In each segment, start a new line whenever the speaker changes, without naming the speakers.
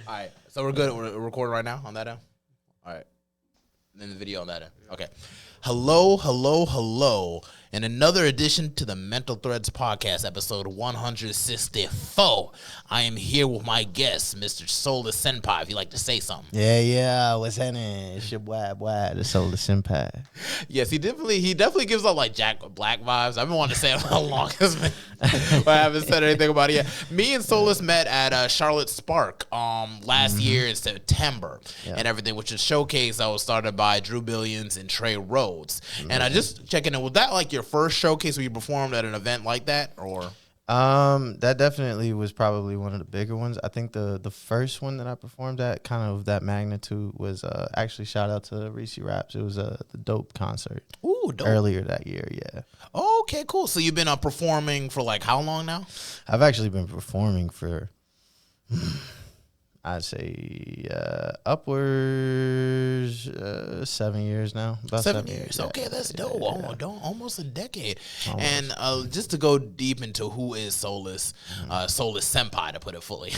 All right. So we're good. We're recording right now on that end? All right. And then the video on that end. Okay. Hello, hello, hello. And another edition to the Mental Threads Podcast, episode 164. I am here with my guest, Mr. Solus Senpai, if you'd like to say something.
Yeah. What's happening? It's your boy, the Solus Senpai.
Yes, he definitely gives off like Jack Black vibes. I've been wanting to say it how long it's been, but I haven't said anything about it yet. Me and Solus met at Charlotte Spark last year in September and everything, which is a showcase that was started by Drew Billions and Trey Rhodes. And I just checking in, was that like your first showcase where you performed at an event like that, or?
That definitely was probably one of the bigger ones. I think the first one that I performed at, kind of that magnitude, was actually shout out to Reese Raps. It was the Dope concert.
Ooh, dope.
Earlier that year, yeah.
Oh, okay, cool. So you've been performing for like how long now?
I've actually been performing for, I'd say, upwards 7 years now. About
7 years. Okay, that's dope.
Yeah.
Almost a decade.
Almost.
And just to go deep into who is Solus, Solus Senpai, to put it fully,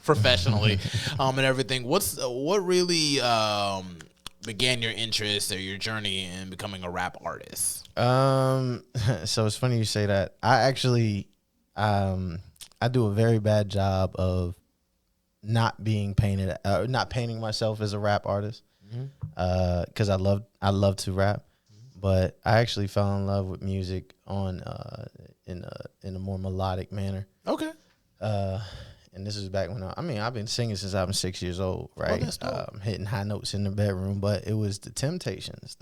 professionally, and everything. What really began your interest or your journey in becoming a rap artist?
So it's funny you say that. I actually, I do a very bad job of not painting myself as a rap artist, because I love to rap, but I actually fell in love with music in a more melodic manner.
Okay.
And this is back when I've been singing since I was 6 years old, right?
That's dope.
Hitting high notes in the bedroom, but it was the Temptations.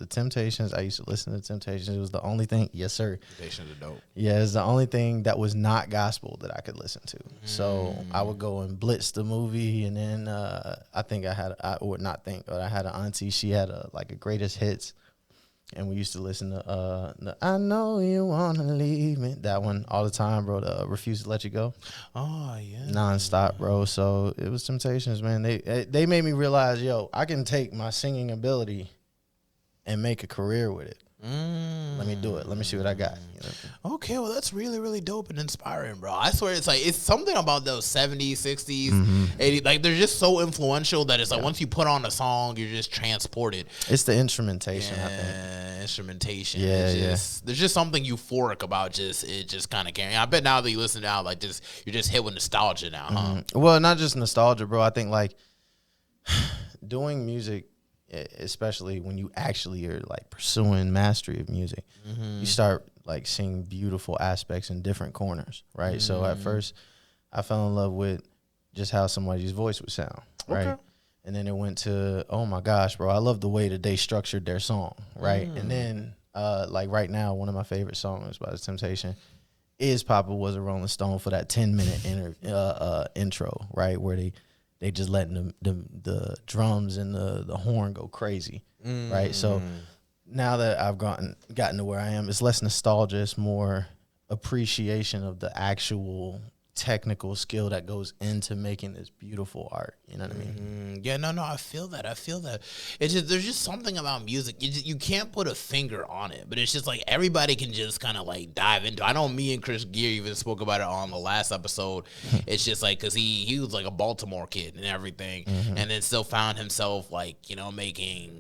I used to listen to the Temptations. It was the only thing. Yes, sir.
Temptations are dope.
Yeah, it's the only thing that was not gospel that I could listen to. So I would go and blitz the movie, and then I had an auntie. She had a greatest hits, and we used to listen to I Know You Wanna Leave Me, that one all the time, bro. The Refuse to Let You Go.
Oh yeah.
Nonstop, bro. So it was Temptations, man. They made me realize, I can take my singing ability and make a career with it. Let me do it. Let me see what I got.
Okay, well, that's really, really dope and inspiring, bro. I swear it's something about those 70s, 60s, 80s. Like, they're just so influential that it's like once you put on a song, you're just transported.
It's the instrumentation, I think.
Instrumentation.
Yeah,
There's just something euphoric about it just kind of carrying. I bet now that you listen now, like, you're just hit with nostalgia now, huh?
Well, not just nostalgia, bro. I think, like, doing music, especially when you actually are like pursuing mastery of music, you start like seeing beautiful aspects in different corners, right? So at first I fell in love with just how somebody's voice would sound, right?
Okay.
And then it went to, oh my gosh, bro, I love the way that they structured their song, right? And then like right now, one of my favorite songs by The Temptation is Papa Was a Rolling Stone, for that 10-minute intro, right? Where they just letting the drums and the horn go crazy, right? So now that I've gotten to where I am, it's less nostalgia, it's more appreciation of the actual technical skill that goes into making this beautiful art. You know what I mean?
Yeah, no, I feel that. It's just, there's just something about music. You can't put a finger on it, but it's just like everybody can just kind of like dive into. I know me and Chris Gear even spoke about it on the last episode. It's just like, cause he was like a Baltimore kid and everything, and then still found himself like,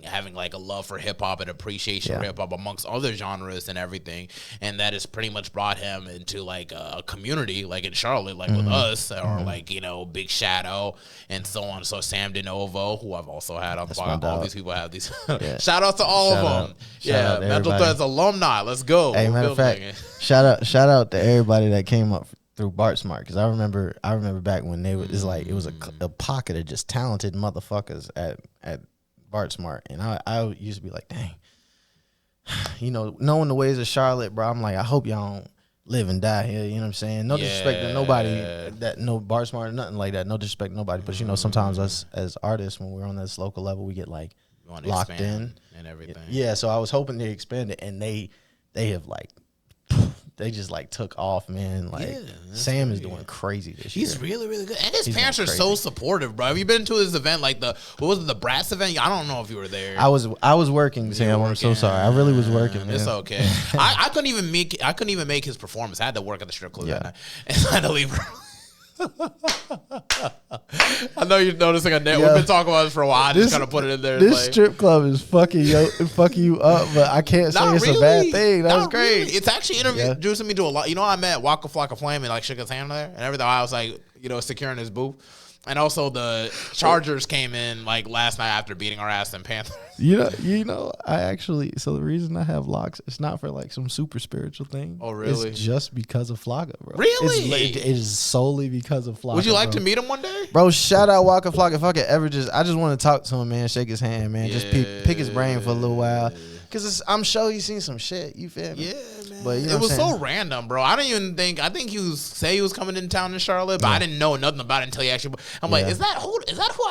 having like a love for hip hop and appreciation for hip hop amongst other genres and everything, and that has pretty much brought him into like a community like in Charlotte, like with us, or like Big Shadow and so on. So Sam DeNovo, who I've also had on the podcast. All these people have these. Shout out to all of them.
Shout out
Mental Threads alumni. Let's go.
Hey, matter of fact, shout out to everybody that came up through Bart Smart, because I remember back when it was a pocket of just talented motherfuckers at Bart Smart, and I used to be like, dang, knowing the ways of Charlotte, bro. I'm like, I hope y'all don't live and die here, you know what I'm saying? No disrespect to nobody that no Bart Smart or nothing like that. No disrespect to nobody. But sometimes us as artists, when we're on this local level, we get like locked in
and everything.
Yeah, so I was hoping they expand it, and they have like they just like took off, man. Like Sam is doing crazy this year.
He's really, really good. And his parents are so supportive, bro. Have you been to his event, like what was it, the Brass event? I don't know if you were there.
I was working, Sam. I'm so sorry. I really was working, man.
It's okay. I couldn't even make his performance. I had to work at the strip club that night. And I had to leave. I know you're noticing a net. We've been talking about this for a while. I just kind of put it in there.
This strip club is fucking you up, but I can't say it's a bad thing. That was great.
Really. It's actually introducing me to a lot. You know, I met Waka Flocka Flame and like shook his hand there and everything. I was like, securing his booth. And also the Chargers came in like last night after beating our ass in Panthers.
I actually, so the reason I have locks, it's not for like some super spiritual thing.
Oh, really?
It's just because of Flocka, bro.
Really?
It is solely because of Flocka.
Would you like to meet him one day?
Bro, shout out Waka Flocka. If I could ever I just want to talk to him, man, shake his hand, man. Just pick his brain for a little while. Because I'm sure he's seen some shit. You feel me?
Yeah, man.
But
it was so random, bro. I didn't even think. I think he was coming in town in Charlotte, but I didn't know nothing about it until he actually. I'm like, is that who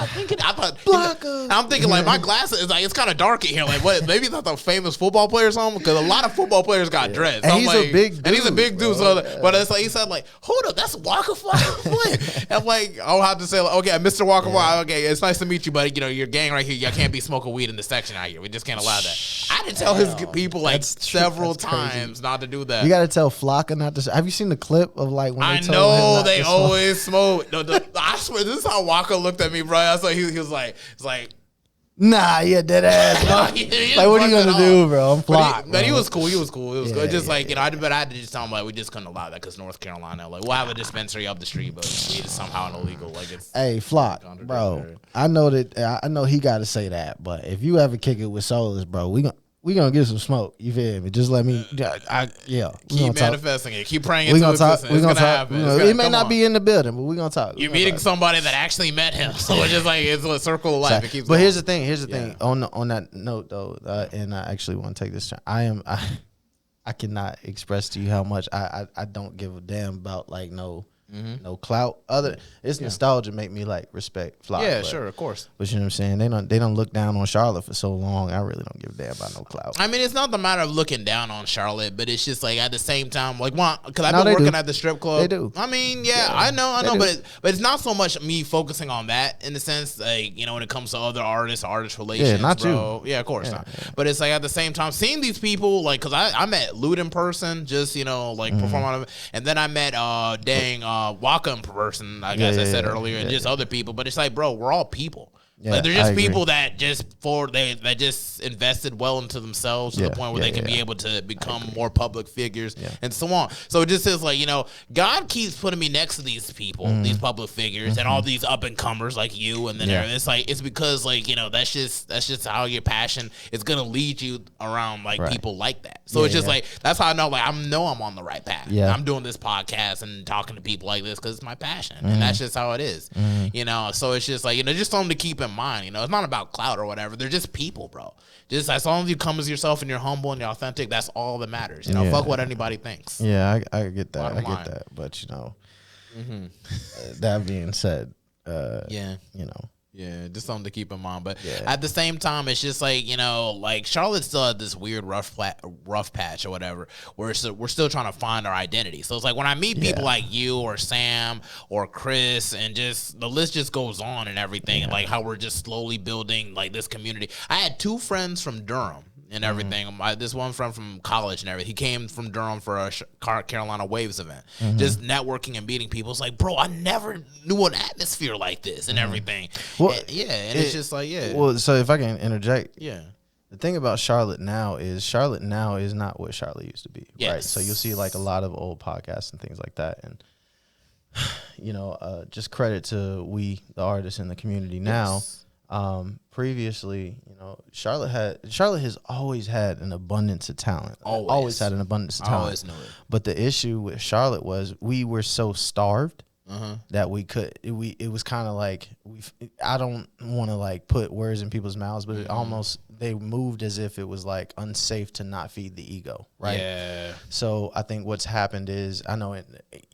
I think? I thought. I'm thinking like my glasses is like it's kind of dark in here. Like what? Maybe that's a famous football player or something. Because a lot of football players got dreads.
And he's a big dude.
And he's a big dude. So, but it's like he said like, hold up, that's Waka Flocka. I'm like, I'll have to say like, okay, Mr. Waka Flocka. Okay, it's nice to meet you, but your gang right here, you can't be smoking weed in the section out here. We just can't allow that. I didn't tell his people like several times not to do that.
You got to tell Flocka not to. Have you seen the clip of like when
I know they always smoke. I swear this is how Waka looked at me, bro. I was like, he was like, it's like,
nah, yeah, dead ass, bro. Like, what are you gonna do, bro? I'm Flock.
But he was cool. He was cool. It was good. Just like I had to just tell him like we just couldn't allow that because North Carolina, like we'll have a dispensary up the street, but weed is somehow illegal. Like it's
Flock, bro. I know he got to say that, but if you ever kick it with Solus, bro, we gonna get some smoke. You feel me? Just let me.
Keep manifesting it. Keep praying
into
existence. It's gonna happen.
It may not be in the building, but we gonna talk.
You're meeting somebody that actually met him, so it's just like it's a circle of life. It keeps.
But going. Here's the thing. On that note though, and I actually want to take this time. I cannot express to you how much I don't give a damn about like no clout. It's nostalgia make me like respect Flock.
Yeah, sure, of course.
But you know what I'm saying? They don't look down on Charlotte for so long. I really don't give a damn about no clout.
I mean, it's not the matter of looking down on Charlotte, but it's just like at the same time, like because I've been working at the strip club.
They do.
I mean, I know, but it's not so much me focusing on that in the sense like when it comes to other artist relations.
Yeah, not
bro.
you.
Yeah, of course not. Yeah. But it's like at the same time seeing these people like because I met Lute in person, just perform on it, and then I met Waka in person, I guess I said earlier, and just other people. But it's like, bro, we're all people. Yeah, like they're just people that just invested well into themselves to the point where they can be able to become more public figures and so on. So it just is like, God keeps putting me next to these people, these public figures, and all these up and comers like you, and then it's like it's because like that's just how your passion is gonna lead you around like people like that. So it's just like that's how I know like I'm on the right path. Yeah. I'm doing this podcast and talking to people like this because it's my passion, and that's just how it is. So it's just like just something to keep in mind. It's not about clout or whatever. They're just people, bro. Just as long as you come as yourself and you're humble and you're authentic, that's all that matters. Fuck what anybody thinks.
Yeah, I get that. I get that. But that being said,
yeah, just something to keep in mind. But at the same time, it's just like, like Charlotte still had this weird rough patch or whatever, where we're still trying to find our identity. So it's like when I meet people like you or Sam or Chris, and just the list just goes on and everything, and like how we're just slowly building like this community. I had 2 friends from Durham and everything. This one friend from college and everything. He came from Durham for a Carolina Waves event. Just networking and meeting people. It's like, bro, I never knew an atmosphere like this and everything. Well, and it's just like,
Well, so if I can interject.
Yeah.
The thing about Charlotte now is not what Charlotte used to be. Yes. Right. So you'll see like a lot of old podcasts and things like that. And, just credit to the artists in the community now. Previously, Charlotte has always had an abundance of talent. Always had an abundance of talent. I always knew it. But the issue with Charlotte was we were so starved that it was kind of like I don't want to like put words in people's mouths, but it almost they moved as if it was like unsafe to not feed the ego, right? Yeah. So I think what's happened is I know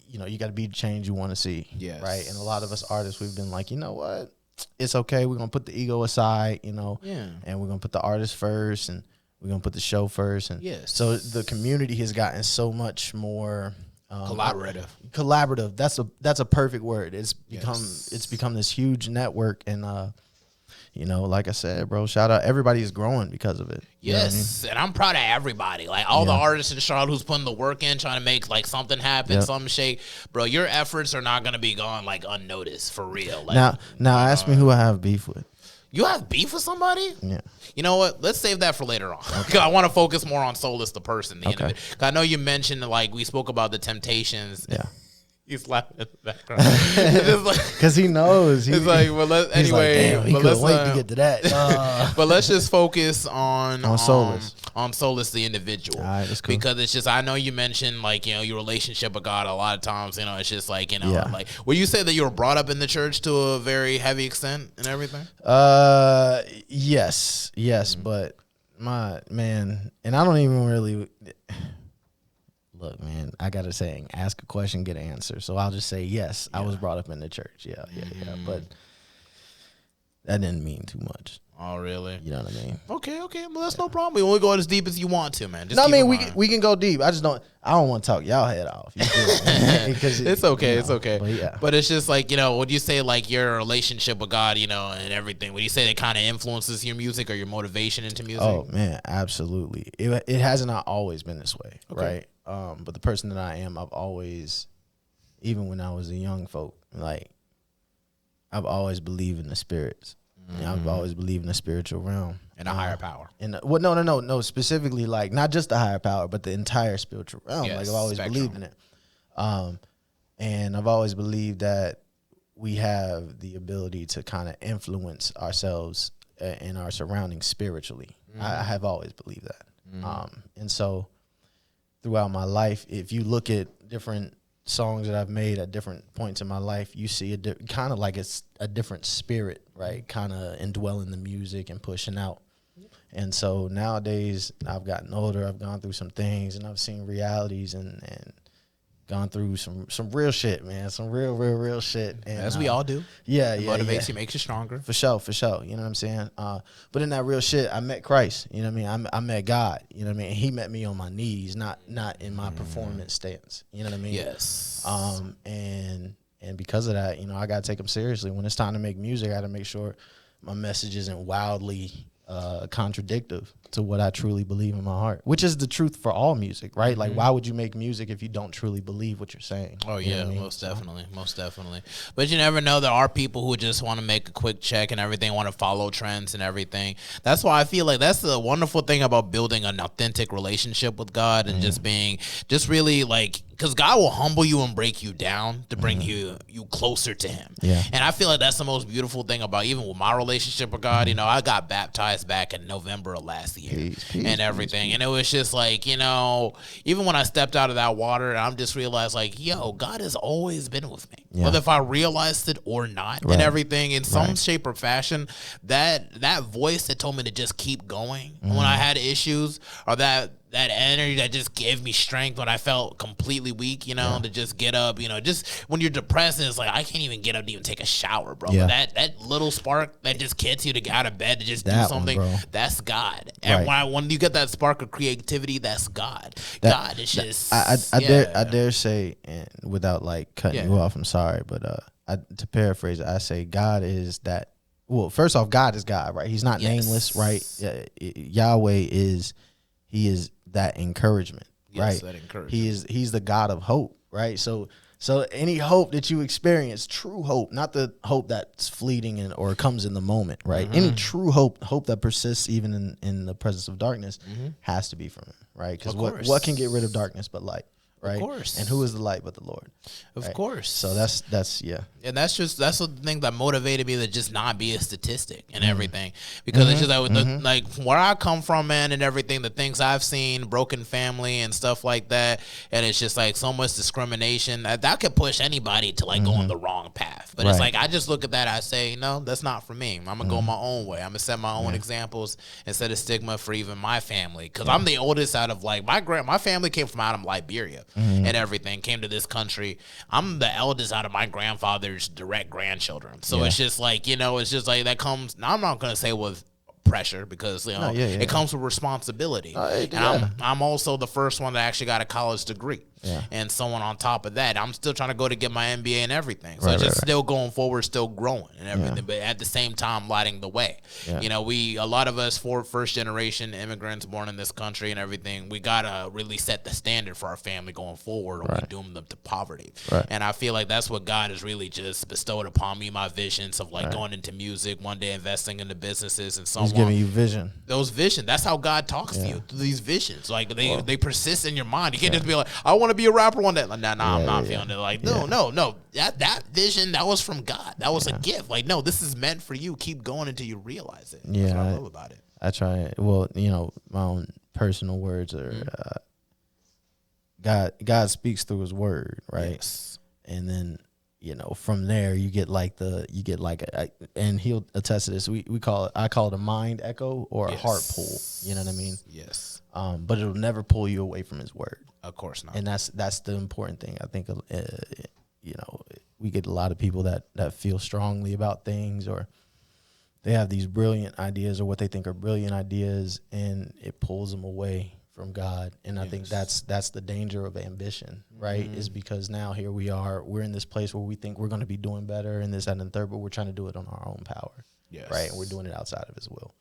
you got to be the change you want to see, right? And a lot of us artists, we've been like, you know what? It's okay. We're going to put the ego aside, and we're going to put the artist first, and we're going to put the show first. And so the community has gotten so much more collaborative. That's a perfect word. It's become this huge network. And, you know, like I said, bro, shout out. Everybody is growing because of it. You know what I mean?
Yes, and I'm proud of everybody. Like all the artists in Charlotte who's putting the work in, trying to make like something happen, something shake. Bro, your efforts are not gonna be gone like unnoticed for real. Like,
now ask me who I have beef with.
You have beef with somebody?
Yeah.
You know what? Let's save that for later on. Because I want to focus more on Solus, the person. The I know you mentioned, like, we spoke about the Temptations.
Yeah.
He's laughing in the background.
Because he knows.
He's like, well, anyway.
Like, damn, he couldn't wait to get to that.
But let's just focus on
Solus.
On Solus, the individual.
All right, that's cool.
Because it's just, I know you mentioned, like, you know, your relationship with God a lot of times, you know, it's just like, you know, like, will you say that you were brought up in the church to a very heavy extent and everything?
Yes, but my man, and I don't even really look, man. I got a saying: ask a question, get an answer. So I'll just say yes. I was brought up in the church. Yeah. But that didn't mean too much.
Oh, really?
You know what I mean?
Okay. Well, that's no problem. We only go as deep as you want to, man. Just
no, I mean we can go deep. I don't want to talk y'all head off.
It's okay. You know, it's okay.
But
it's just like, you know, would you say like your relationship with God, you know, and everything? Would you say it kind of influences your music or your motivation into music?
Oh man, absolutely. It hasn't always been this way, right? But the person that I am, I've always, even when I was a young folk, like I've always believed in the spirits. Mm-hmm. I've always believed in the spiritual realm
and a higher power.
And no, specifically like not just the higher power, but the entire spiritual realm. Yes, like I've always believed in it. And I've always believed that we have the ability to kind of influence ourselves and our surroundings spiritually. Mm-hmm. I have always believed that. Mm-hmm. And so throughout my life, if you look at different songs that I've made at different points in my life, you see kind of like it's a different spirit, right? Kind of indwelling the music and pushing out. And so nowadays I've gotten older, I've gone through some things and I've seen realities and gone through some real shit, man. Some real shit. And,
as we all do.
Yeah.
Motivates you, makes you stronger.
For sure. You know what I'm saying? But in that real shit, I met Christ. You know what I mean? I met God. You know what I mean? He met me on my knees, not in my performance stance. You know what I mean?
Yes.
And because of that, you know, I got to take him seriously. When it's time to make music, I got to make sure my message isn't wildly contradictive to what I truly believe in my heart, which is the truth for all music, right? Mm-hmm. Like, why would you make music if you don't truly believe what you're saying?
Oh, yeah, you know most definitely. But you never know. There are people who just want to make a quick check and everything, want to follow trends and everything. That's why I feel like that's the wonderful thing about building an authentic relationship with God and just being just really like, because God will humble you and break you down to bring you closer to him.
Yeah.
And I feel like that's the most beautiful thing about even with my relationship with God. You know, I got baptized back in November of last year and everything. And it was just like, you know, even when I stepped out of that water, I'm just realized like, yo, God has always been with me. Yeah. Whether if I realized it or not and everything in some shape or fashion, that voice that told me to just keep going when I had issues, or that energy that just gave me strength when I felt completely weak, you know, to just get up, you know, just when you're depressed and it's like, I can't even get up to even take a shower, bro. Yeah. But that little spark that just gets you to get out of bed to just do something, that's God. And when you get that spark of creativity, that's God. God is just...
I dare say, and without like cutting you off, I'm sorry, but to paraphrase it, I say God is that, well, first off, God is God, right? He's not nameless, right? Yahweh is, he is that encouragement, right?
That encouragement.
He's the God of hope, right? So any hope that you experience, true hope, not the hope that's fleeting or comes in the moment, right? Any true hope that persists even in the presence of darkness, has to be from him, right? Because what can get rid of darkness but light? Right.
Of course.
And who is the light but the Lord?
Of course.
So that's
And that's the thing that motivated me to just not be a statistic and everything. Because it's just like where I come from, man, and everything, the things I've seen, broken family and stuff like that, and it's just like so much discrimination that could push anybody to like go on the wrong path. But it's like I just look at that, I say, no, that's not for me. I'm gonna go my own way. I'm gonna set my own examples and set a stigma for even my family. Because I'm the oldest out of like my family came from out of Liberia. And everything came to this country. I'm the eldest out of my grandfather's direct grandchildren. So it's just like, you know, it's just like that comes, now I'm not going to say with pressure because, it comes with responsibility. And I'm also the first one that actually got a college degree. and someone on top of that. I'm still trying to go to get my MBA and everything. So just still going forward, still growing and everything, but at the same time lighting the way. You know, a lot of us first generation immigrants born in this country and everything, we gotta really set the standard for our family going forward, or we doom them to poverty. And I feel like that's what God has really just bestowed upon me, my visions of like going into music, one day investing into businesses and so on.
He's giving you vision.
Those visions. That's how God talks to you through these visions. Like they persist in your mind. You can't just be like, I want to be a rapper one day. Like, nah, I'm not feeling it. Like, no. That vision, that was from God. That was a gift. Like, no, this is meant for you. Keep going until you realize it. That's what I love about it.
I try. Well, you know, my own personal words are God speaks through His word, right?
Yes.
And then, you know, from there you get like and he'll attest to this. I call it a mind echo or a heart pull. You know what I mean?
Yes.
But it'll never pull you away from His word.
Of course not.
And that's the important thing. I think, you know, we get a lot of people that feel strongly about things, or they have these brilliant ideas or what they think are brilliant ideas, and it pulls them away from God. And I think that's the danger of ambition, right? Is because now here we are, we're in this place where we think we're going to be doing better and this, that, and the third, but we're trying to do it on our own power, right? And we're doing it outside of His will,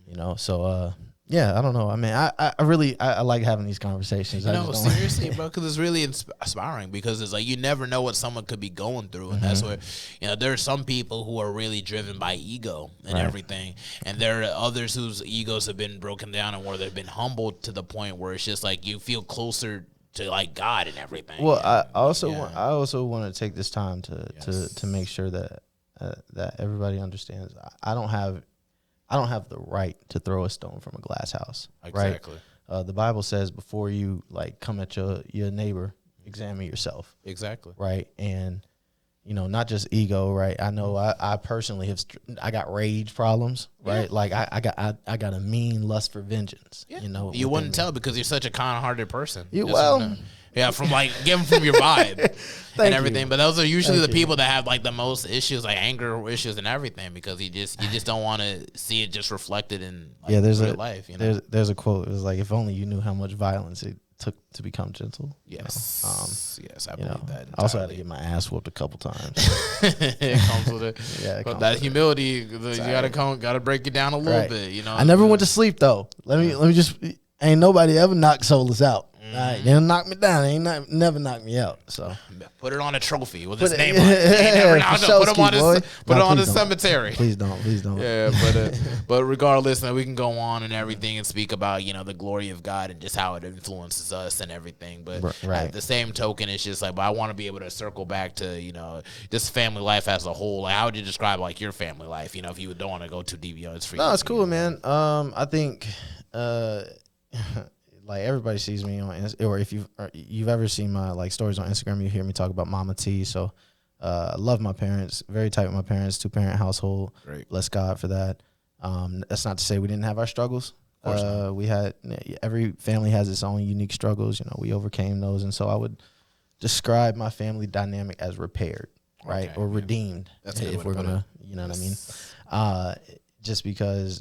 you know? So, yeah, I don't know. I mean, I really like having these conversations.
No, seriously, bro, because it's really inspiring, because it's like you never know what someone could be going through. And that's where, you know, there are some people who are really driven by ego and everything. And there are others whose egos have been broken down and where they've been humbled to the point where it's just like you feel closer to like God and everything.
Well, I also want to take this time to make sure that that everybody understands. I don't have the right to throw a stone from a glass house.
Exactly.
Right? The Bible says before you like come at your neighbor, examine yourself.
Exactly.
Right. And, you know, not just ego. Right. I know I personally I got rage problems. Right. Yeah. Like I got a mean lust for vengeance. Yeah. You know,
you wouldn't tell because you're such a kind-hearted person.
Yeah,
from like given from your vibe and everything. But those are usually the people that have like the most issues, like anger issues and everything, because you just don't want to see it just reflected in like, real life. You know?
There's a quote. It was like, if only you knew how much violence it took to become gentle.
Yes. Yes, I
believe
that.
I also had to get my ass whooped a couple times.
It comes with it. Yeah, but that humility, you gotta break it down a little bit. You know,
I never went to sleep though. Let me just. Ain't nobody ever knocked Solus out. They didn't knock me down. They ain't never knocked me out. So
put it on a trophy with his name on it. Put it on the cemetery.
Please don't.
Yeah, but regardless, we can go on and everything and speak about, you know, the glory of God and just how it influences us and everything. But at the same token, it's just like, but I want to be able to circle back to, you know, just family life as a whole. Like, how would you describe like your family life? You know, if you don't want to go too deep, you know, it's free.
No, it's cool, man. I think. Like everybody sees me on, or if you've ever seen my like stories on Instagram, you hear me talk about Mama T. So I love my parents, very tight with my parents, 2-parent household.
Great.
Bless God for that. That's not to say we didn't have our struggles. We had, every family has its own unique struggles. You know, we overcame those, and so I would describe my family dynamic as repaired, right, or redeemed.
That's
if we're gonna, you know what I mean. Just because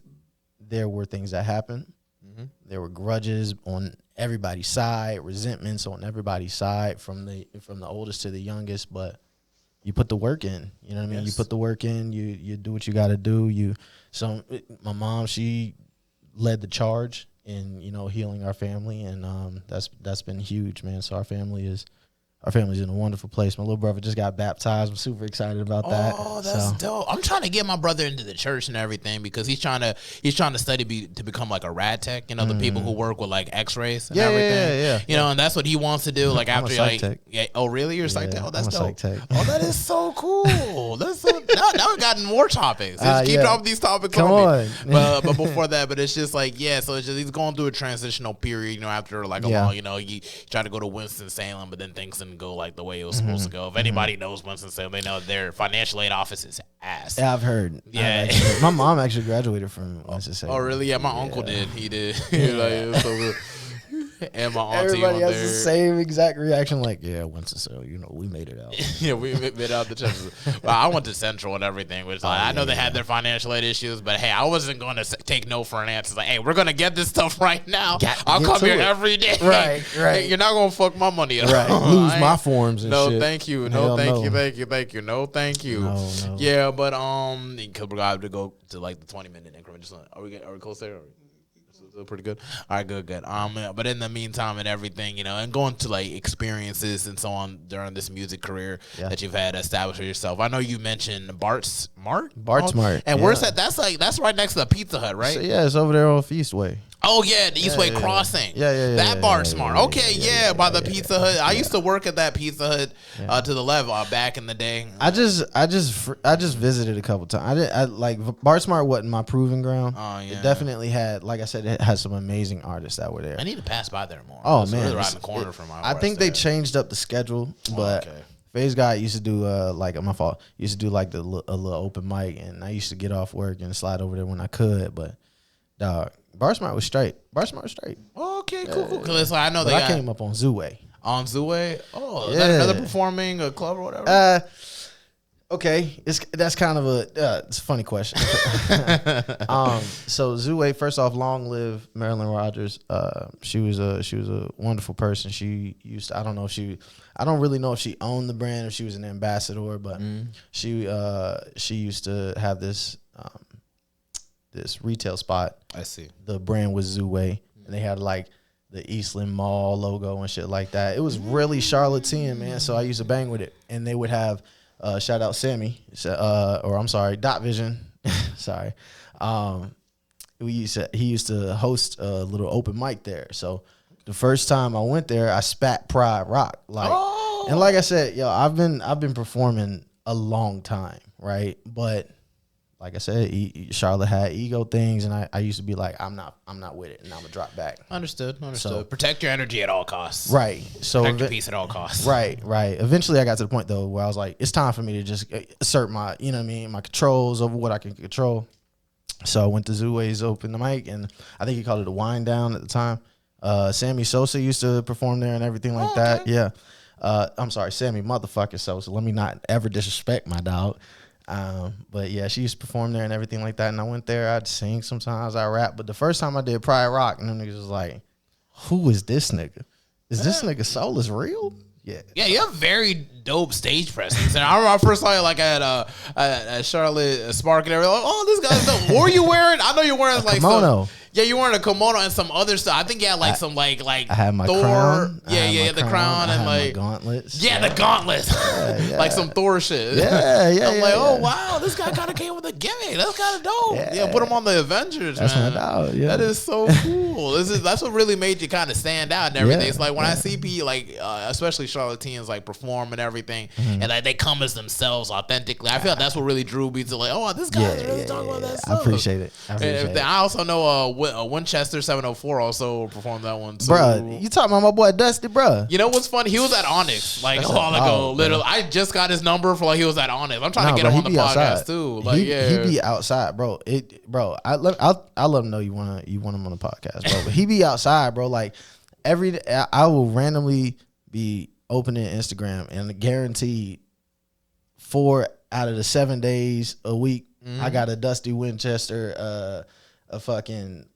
there were things that happened. There were grudges on everybody's side, resentments on everybody's side, from the oldest to the youngest. But you put the work in. You know what I mean? You put the work in. You do what you got to do. So my mom, she led the charge in, you know, healing our family, and that's been huge, man. So our family's in a wonderful place. My little brother just got baptized. I'm super excited about that.
Oh, that's dope. I'm trying to get my brother into the church and everything, because he's trying to study to become like a rad tech. You know, the people who work with like X-rays and everything.
Yeah.
You know, and that's what he wants to do. Like after
psych tech.
Oh, really? You're a psych tech? Oh, that's dope.
Psych tech.
Oh, that is so cool. That's so, now we've gotten more topics. Just keep dropping these topics
Come on.
But before that, but it's just like, so it's just, he's going through a transitional period, you know, after like a long, you know, he tried to go to Winston-Salem, but then things didn't go like the way it was supposed to go. If anybody knows Winston-Salem, they know their financial aid office is ass.
Yeah, I've heard.
Yeah.
My mom actually graduated from Winston-Salem.
Oh, really? Yeah, my uncle did. He did. and my auntie
Everybody
on
has
there.
the same exact reaction. Like, yeah, Winston-Salem, you know, we made it out.
Yeah, we made out the Chester. Well, I went to Central and everything, which I know they had their financial aid issues, but hey, I wasn't going to take no for an answer. Like, hey, we're going to get this stuff right now. I'll come here every day.
Right.
Hey, you're not going to fuck my money up.
Right. Lose my forms and shit.
No, thank you. No, thank you. No, thank you.
No.
Yeah, but because we're going to go to like the 20-minute increment. Just are we close there? Pretty good. All right, good. But in the meantime and everything, you know, and going to like experiences and so on during this music career that you've had established for yourself. I know you mentioned Bart Smart. And where's that? That's right next to the Pizza Hut, right?
So, yeah, it's over there off Eastway.
Oh yeah, the Eastway Crossing.
Yeah.
That Bart Smart. Okay, by the Pizza Hut. I used to work at that Pizza Hut to the left back in the day.
I just visited a couple times. I like Bart Smart wasn't my proving ground.
Oh yeah.
It definitely had, like I said, it had some amazing artists that were there.
I need to pass by there more.
Oh man,
really right in the corner from my.
I think they changed up the schedule, but Phase Guy used to do my fault. Used to do like a little open mic, and I used to get off work and slide over there when I could. But dog, Bar Smart was straight.
Okay, cool. Because I know
I came up on Zooway.
On Zooway? Oh, is that another performing a club or whatever?
Okay, that's kind of it's a funny question. So Zooway, first off, long live Marilyn Rogers. She was a wonderful person. She used to, I don't really know if she owned the brand, if she was an ambassador, but she used to have this retail spot.
I see.
The brand was Zooway, and they had like the Eastland Mall logo and shit like that. It was really Charlottean, man. So I used to bang with it, and they would have. Shout out Sammy, Dot Vision. Sorry. He used to host a little open mic there. So the first time I went there, I spat Pride Rock. And like I said, I've been performing a long time, right? But like I said, Charlotte had ego things, and I used to be like, I'm not with it, and I'm gonna drop back.
Understood. So, protect your energy at all costs.
Right. So
protect your peace at all costs.
Right. Eventually, I got to the point though where I was like, it's time for me to just assert my, my controls over what I can control. So I went to Zooway's open the mic, and I think he called it a wind down at the time. Sammy Sosa used to perform there and everything like that. Yeah. I'm sorry, Sammy motherfucking Sosa. Let me not ever disrespect my dog. But yeah, she used to perform there and everything like that. And I went there, I'd sing sometimes, I rap. But the first time I did Pride Rock, and them niggas was like, who is this nigga? Is this nigga Solus real? Yeah.
Yeah, you have very dope stage presence. And I remember I first saw you like at Charlotte Spark and everything. Like, oh, this guy's dope. What were you wearing? I know you're wearing like
kimono.
You're wearing a kimono and some other stuff. I think you had like some like
I had my
Thor.
Crown.
Yeah, the crown and like
my gauntlets.
Yeah, the gauntlets. Yeah. Like some Thor shit.
Yeah.
I'm like, oh wow, this guy kind of came with a gimmick. That's kind of dope. Yeah, put him on the Avengers.
That's
man.
my dog. Yeah,
that is so cool. That's what really made you kind of stand out and everything. It's like when I see people like, especially Charlotteans like perform and everything, and like they come as themselves authentically. I feel like that's what really drew me to like, oh, this guy's really talking about that stuff.
I appreciate it.
I also know Winchester 704 also performed that one too.
Bruh, you talking about my boy Dusty, bruh.
You know what's funny? He was at Onyx like a while ago. Literally, I just got his number for like he was at Onyx. I'm trying to get him on the podcast too. Like,
he be outside, bro. I let him know you want him on the podcast, bro. But he be outside, bro. Like every day, I will randomly be opening Instagram, and guaranteed 4 out of the 7 days a week, I got a Dusty Winchester a fucking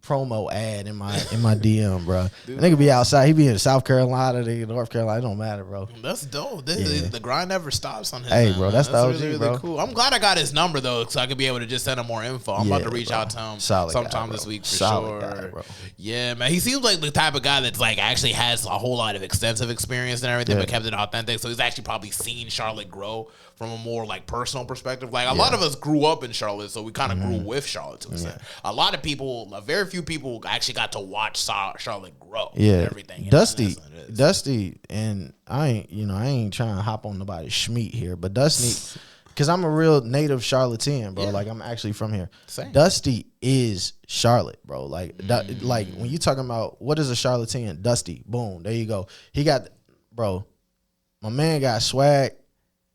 promo ad in my DM, bro. Dude, nigga be outside. He be in South Carolina, North Carolina. It don't matter, bro.
That's dope. The grind never stops on his
Hey,
end,
bro, that's the OG,
really,
bro.
Really cool. I'm glad I got his number though, so I could be able to just send him more info. I'm about to reach out to him sometime this week for sure.
Guy, bro.
Yeah, man. He seems like the type of guy that's like actually has a whole lot of extensive experience and everything, but kept it authentic. So he's actually probably seen Charlotte grow from a more like personal perspective. Like a lot of us grew up in Charlotte, so we kind of grew with Charlotte to extent. A lot of people, very few people actually got to watch Charlotte grow.
Yeah,
and everything.
Dusty, and I ain't trying to hop on nobody's schmeat here, but Dusty, because I'm a real native Charlottean, bro. Like I'm actually from here.
Same.
Dusty is Charlotte, bro. Like when you talking about what is a Charlottean, Dusty, boom, there you go. He got, bro. My man got swag.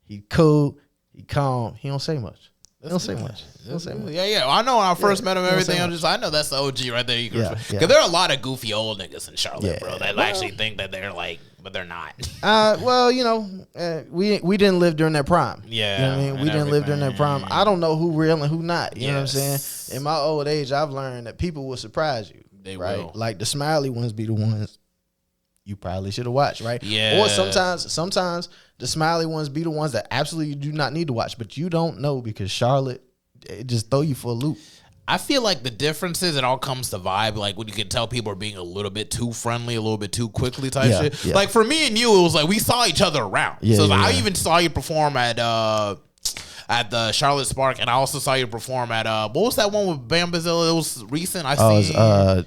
He cool. He calm. He don't say much. They don't say much. They don't say much.
Yeah. I know when I first met him, everything. I know that's the OG right there. Because there are a lot of goofy old niggas in Charlotte, bro, that actually think that they're like, but they're not.
Well, we didn't live during that prime.
Yeah,
you know what I mean. We didn't live during that prime. I don't know who real and who not. You know what I'm saying? In my old age, I've learned that people will surprise you.
They
right?
will.
Like the smiley ones be the ones you probably should have watched, right?
Yeah.
Or sometimes the smiley ones be the ones that absolutely do not need to watch, but you don't know because Charlotte it just throw you for a loop.
I feel like the difference is it all comes to vibe. Like when you can tell people are being a little bit too friendly, a little bit too quickly type shit. Yeah. Like for me and you, it was like we saw each other around. I even saw you perform at the Charlotte Spark, and I also saw you perform at what was that one with Bam Bazilla? It was recent.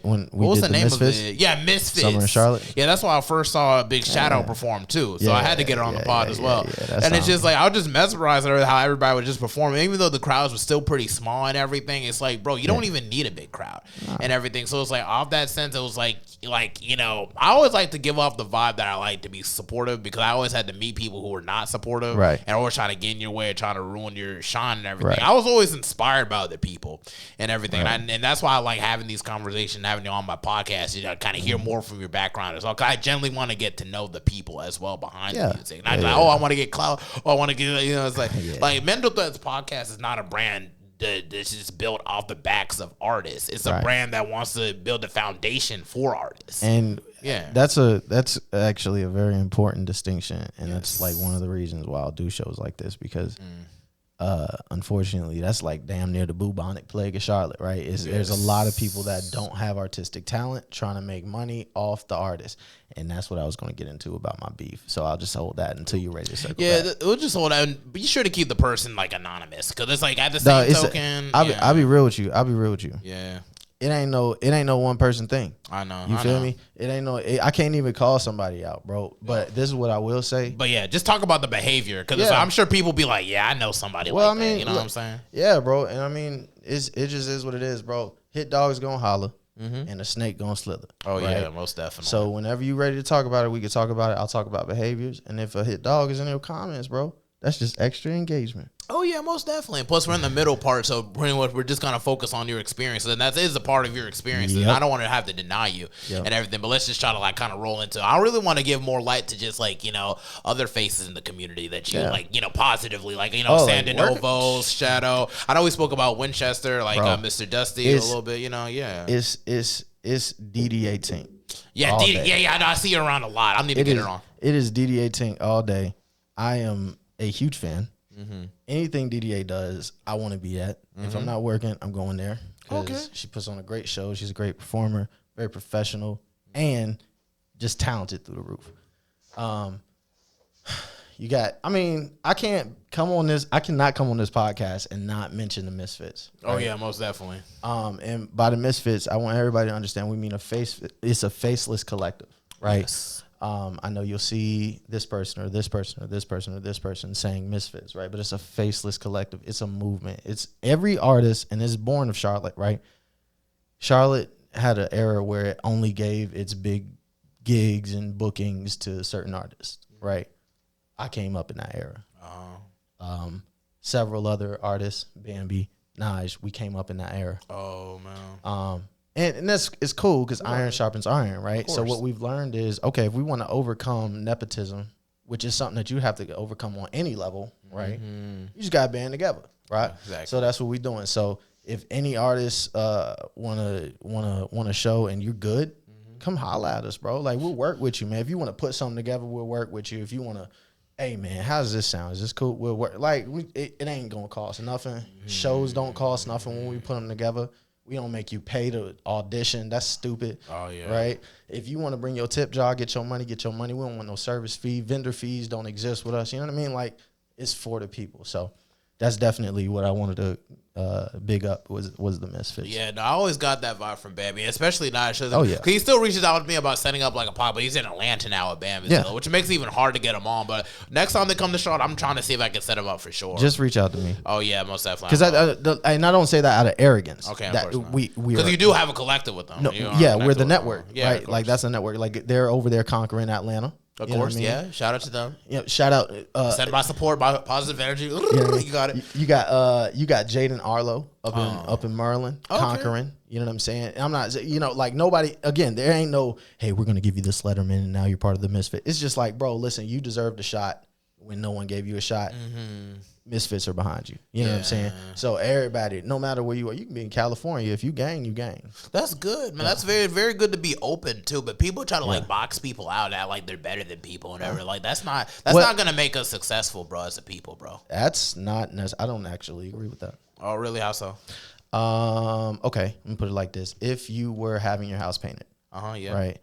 When we
what was
did
the name
Misfits?
of it? Yeah, Misfits.
Summer in Charlotte.
Yeah, that's why I first saw Big Shadow perform too. So I had to get her on the pod as well. And it's just like I was just mesmerized at how everybody would just perform, even though the crowds were still pretty small and everything. It's like, bro, you don't even need a big crowd and everything. So it's like off that sense, it was like I always like to give off the vibe that I like to be supportive because I always had to meet people who were not supportive,
right? And
always trying to get in your way, trying to ruin your shine and everything.
Right.
I was always inspired by other people and everything, and that's why I like having these conversations, having you on my podcast. You know, kind of hear more from your background as well. Cause I generally want to get to know the people as well behind the music. Not like, I want to get clout. I want to get It's like Mental Threads podcast is not a brand that's just built off the backs of artists. It's a brand that wants to build a foundation for artists.
And that's actually a very important distinction, and that's like one of the reasons why I'll do shows like this because. Unfortunately, that's like damn near the bubonic plague of Charlotte, right? There's a lot of people that don't have artistic talent trying to make money off the artist, and that's what I was going to get into about my beef. So I'll just hold that until you're ready to circle back.
We'll just hold that. And be sure to keep the person like anonymous because it's like at the same token.
I'll be real with you.
Yeah.
It ain't no one person thing.
I know.
You feel me? It ain't I can't even call somebody out, bro. But this is what I will say.
But yeah, just talk about the behavior because I'm sure people be like, yeah, I know somebody that. You know what I'm saying?
Yeah, bro. And I mean, it just is what it is, bro. Hit dog's gonna holler and a snake gonna slither.
Oh yeah, most definitely.
So whenever you ready to talk about it, we can talk about it. I'll talk about behaviors. And if a hit dog is in your comments, bro, that's just extra engagement.
Oh yeah, most definitely. And plus, we're in the middle part, so pretty much we're just gonna focus on your experience, and that is a part of your experience. And I don't want to have to deny you and everything, but let's just try to like kind of roll into. I really want to give more light to just like other faces in the community that you like positively, like Sandinovo's Shadow. I know we spoke about Winchester, like Mr. Dusty a little bit.
It's DD18.
Yeah, I know. I see you around a lot. I need to get her on.
It is DD18 all day. I am a huge fan. Anything DDA does, I want to be at. If I'm not working, I'm going there. Because she puts on a great show. She's a great performer, very professional, and just talented through the roof. I cannot come on this podcast and not mention the Misfits. Right?
Oh yeah, most definitely.
And by the Misfits, I want everybody to understand we mean it's a faceless collective, right? Yes. I know you'll see this person or this person or this person or this person saying Misfits, right? But it's a faceless collective. It's a movement. It's every artist, and it's born of Charlotte, right? Charlotte had an era where it only gave its big gigs and bookings to certain artists, right? I came up in that era. Several other artists, Bambi, Nige, we came up in that era.
Oh, man.
And it's cool because iron sharpens iron, right? So what we've learned is, okay, if we want to overcome nepotism, which is something that you have to overcome on any level, right? You just got to band together, right? Exactly. So that's what we're doing. So if any artists wanna show and you're good, come holla at us, bro. Like we'll work with you, man. If you want to put something together, we'll work with you. If you want to, hey man, how does this sound? Is this cool? We'll work. Like it ain't gonna cost nothing. Shows don't cost nothing when we put them together. We don't make you pay to audition. That's stupid.
Oh, yeah.
Right? If you want to bring your tip jar, get your money, get your money. We don't want no service fee. Vendor fees don't exist with us. You know what I mean? Like, it's for the people. So that's definitely what I wanted to big up was the Misfits.
Yeah, no, I always got that vibe from Bambi, especially now.
Oh, yeah.
Because he still reaches out to me about setting up like a pod, but he's in Atlanta now at Bambi, which makes it even hard to get him on. But next time they come to Charlotte, I'm trying to see if I can set him up for sure.
Just reach out to me.
Oh, yeah, most definitely.
Because I don't say that out of arrogance.
Okay,
of course because
you do have a collective with them.
No, we're the network, right? Like, that's a network. Like, they're over there conquering Atlanta.
Of course, yeah. Shout out to them.
Yeah, shout out.
Send my support, my positive energy. You got it.
You got Jaden Arlo up in Maryland, conquering. You know what I'm saying? I'm not, like nobody. Again, there ain't no, hey, we're gonna give you this Letterman, and now you're part of the Misfit. It's just like, bro, listen, you deserved a shot when no one gave you a shot. Mm-hmm. Misfits are behind you. You know what I'm saying? So everybody, no matter where you are, you can be in California. If you gang, you gang.
That's good, man. That's very, very good to be open to. But people try to like box people out, act like they're better than people and whatever. Like that's not gonna make us successful, bro. As a people, bro.
That's not necessary. I don't actually agree with that.
Oh, really? How so?
Okay, let me put it like this: if you were having your house painted,
yeah,
right,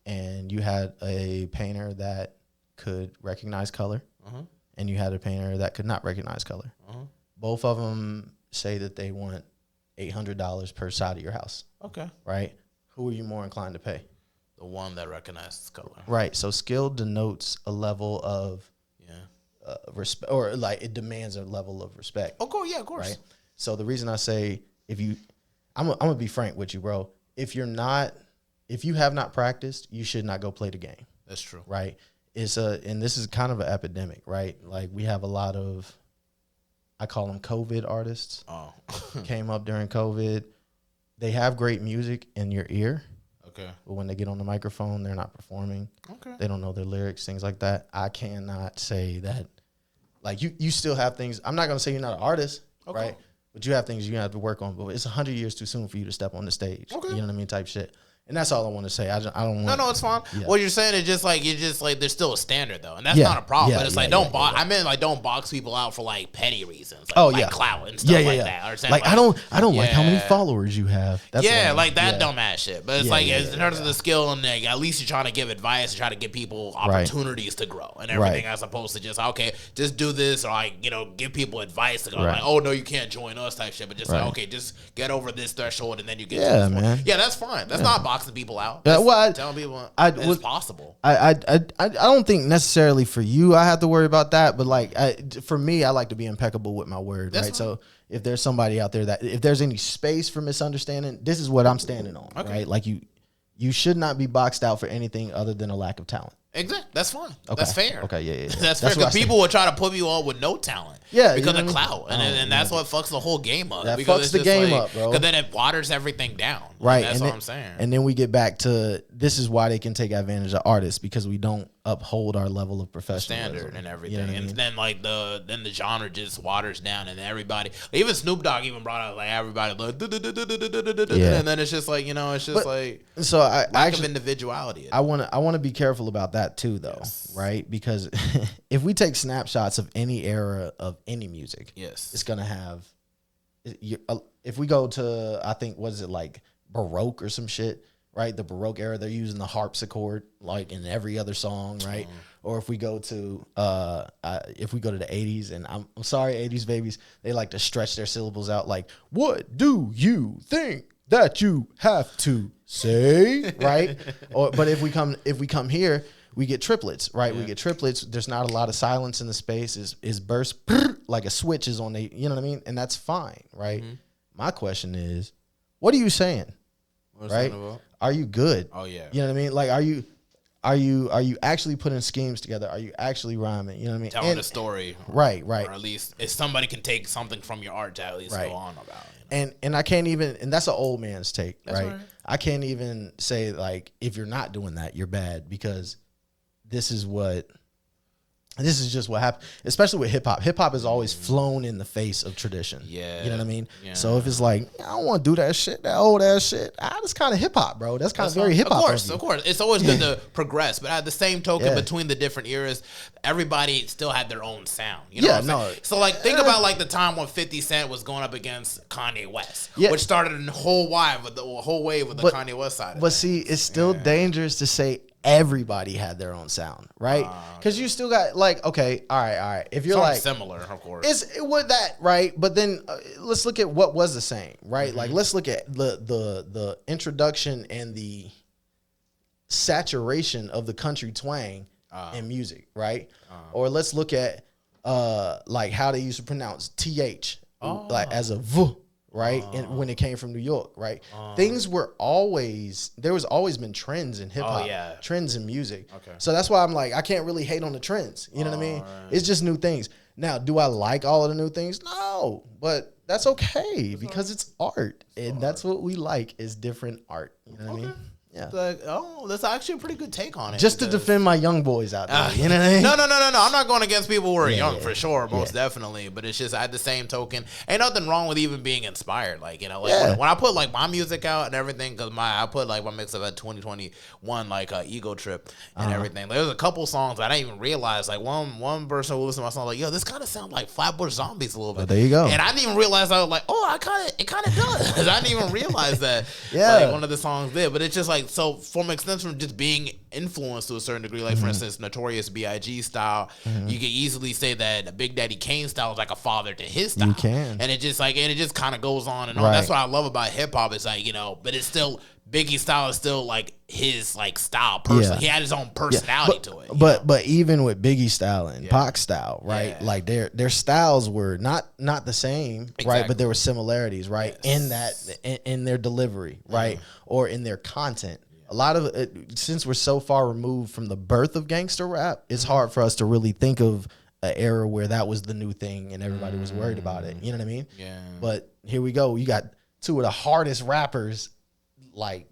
and you had a painter that could recognize color. And you had a painter that could not recognize color. Both of them say that they want $800 per side of your house.
Okay.
Right? Who are you more inclined to pay?
The one that recognizes color.
Right. So skill denotes a level of respect, or like it demands a level of respect.
Oh, yeah, of course. Right.
So the reason I say I'm gonna be frank with you, bro. If you have not practiced, you should not go play the game.
That's true.
Right. And this is kind of an epidemic, right? Like we have a lot of, I call them COVID artists. Oh, came up during COVID. They have great music in your ear. Okay. But when they get on the microphone, they're not performing. Okay. They don't know their lyrics, things like that. I cannot say that. Like you still have things. I'm not gonna say you're not an artist, right? But you have things you have to work on. But it's 100 years too soon for you to step on the stage. Okay. You know what I mean? Type shit. And that's all I want to say. I don't want.
No, it's fine. Yeah. What you're saying is just like there's still a standard though, and that's not a problem. But it's like don't box people out for like petty reasons. Like, clout and stuff like that. Or
like I don't like how many followers you have.
That's like that dumbass shit. But it's in terms of the skill and at least you're trying to give advice and try to give people opportunities to grow and everything, as opposed to just just do this or like give people advice to go like, oh no, you can't join us type shit. But just like just get over this threshold and then you get to man. Yeah, that's fine. That's not boxing people out. Telling people it's possible.
I don't think necessarily for you I have to worry about that, but like for me, I like to be impeccable with my word. That's right. Fine. So if there's somebody out there that if there's any space for misunderstanding, this is what I'm standing on. Okay. Right? Like you should not be boxed out for anything other than a lack of talent.
Exactly. That's fine. Okay. That's fair.
Okay, yeah.
That's fair because people will try to put you on with no talent.
Yeah,
because of clout, and that's what fucks the whole game up.
That fucks the game up, bro.
Because then it waters everything down.
Right.
That's what I'm saying.
And then we get back to this is why they can take advantage of artists because we don't uphold our level of professionalism.
Standard and everything. You know and then like the genre just waters down and everybody, even Snoop Dogg even brought out like everybody like and then it's just like it's just like
so
lack of individuality.
I want to be careful about that too though, right? Because if we take snapshots of any era of any music, it's gonna have. If we go to I think what is it like Baroque or some shit. Right, the Baroque era, they're using the harpsichord like in every other song, right? Or if we go to the '80s, and I'm sorry, '80s babies, they like to stretch their syllables out, like "What do you think that you have to say?" Right? But if we come here, we get triplets, right? We get triplets. There's not a lot of silence in the space. Is burst like a switch is on the, you know what I mean? And that's fine, right? Mm-hmm. My question is, what are you saying? What's right? Are you good?
Oh yeah.
You know what I mean? Like, are you actually putting schemes together? Are you actually rhyming? You know what I mean?
Telling a story.
Right.
Or at least if somebody can take something from your art to at least go on about it.
And I can't even, and that's an old man's take, right? I can't even say like, if you're not doing that, you're bad because this is just what happened, especially with hip hop. Hip hop has always flown in the face of tradition. Yeah. You know what I mean? Yeah. So if it's like, I don't want to do that shit, that old ass shit, that's kind of hip hop, bro. That's kind of very hip hop.
Of course. It's always good to progress. But at the same token, between the different eras, everybody still had their own sound. You know what I'm saying? So like, think about like the time when 50 Cent was going up against Kanye West, which started a whole wave with the Kanye West side.
But see, it's still dangerous to say everybody had their own sound, right? Because you still got like, okay, all right. If you're like
similar, of course,
it was that, right? But then let's look at what was the same, right? Mm-hmm. Like let's look at the introduction and the saturation of the country twang in music, right? Or let's look at like how they used to pronounce th like as a v. right? And when it came from New York, right? Things were always, there was always been trends in hip hop, trends in music. Okay. So that's why I'm like, I can't really hate on the trends. You know what I mean? Right. It's just new things. Now, do I like all of the new things? No, but that's okay because it's art. And that's what we like is different art. You know what I mean? Yeah.
Like, that's actually a pretty good take on it.
Just to defend my young boys out there. You know what I mean?
No. I'm not going against people who are young for sure, most definitely. But it's just at the same token, ain't nothing wrong with even being inspired. Like, you know, like when I put like my music out and everything, because I put like my mix of that 2021 like Ego Trip and everything. Like, there's a couple songs I didn't even realize. Like one person who listened to my song like, yo, this kind of sounds like Flatbush Zombies a little bit.
There you go.
And I didn't even realize. I was like, it kind of does. I didn't even realize that. Like one of the songs did, but it's just like so from extension from just being influenced to a certain degree, like for instance Notorious B.I.G. style, you can easily say that Big Daddy Kane style is like a father to his style.
You can.
And it just kind of goes on and on. That's what I love about hip hop. It's like, you know, but it's still Biggie's style is still like his like style person. He had his own personality to it.
But even with Biggie style and Pac style, right? Like their styles were not the same, right? But there were similarities, right? In their delivery, right? Or in their content. A lot of it, since we're so far removed from the birth of gangster rap, it's hard for us to really think of an era where that was the new thing and everybody was worried about it. You know what I mean? Yeah. But here we go. You got two of the hardest rappers, like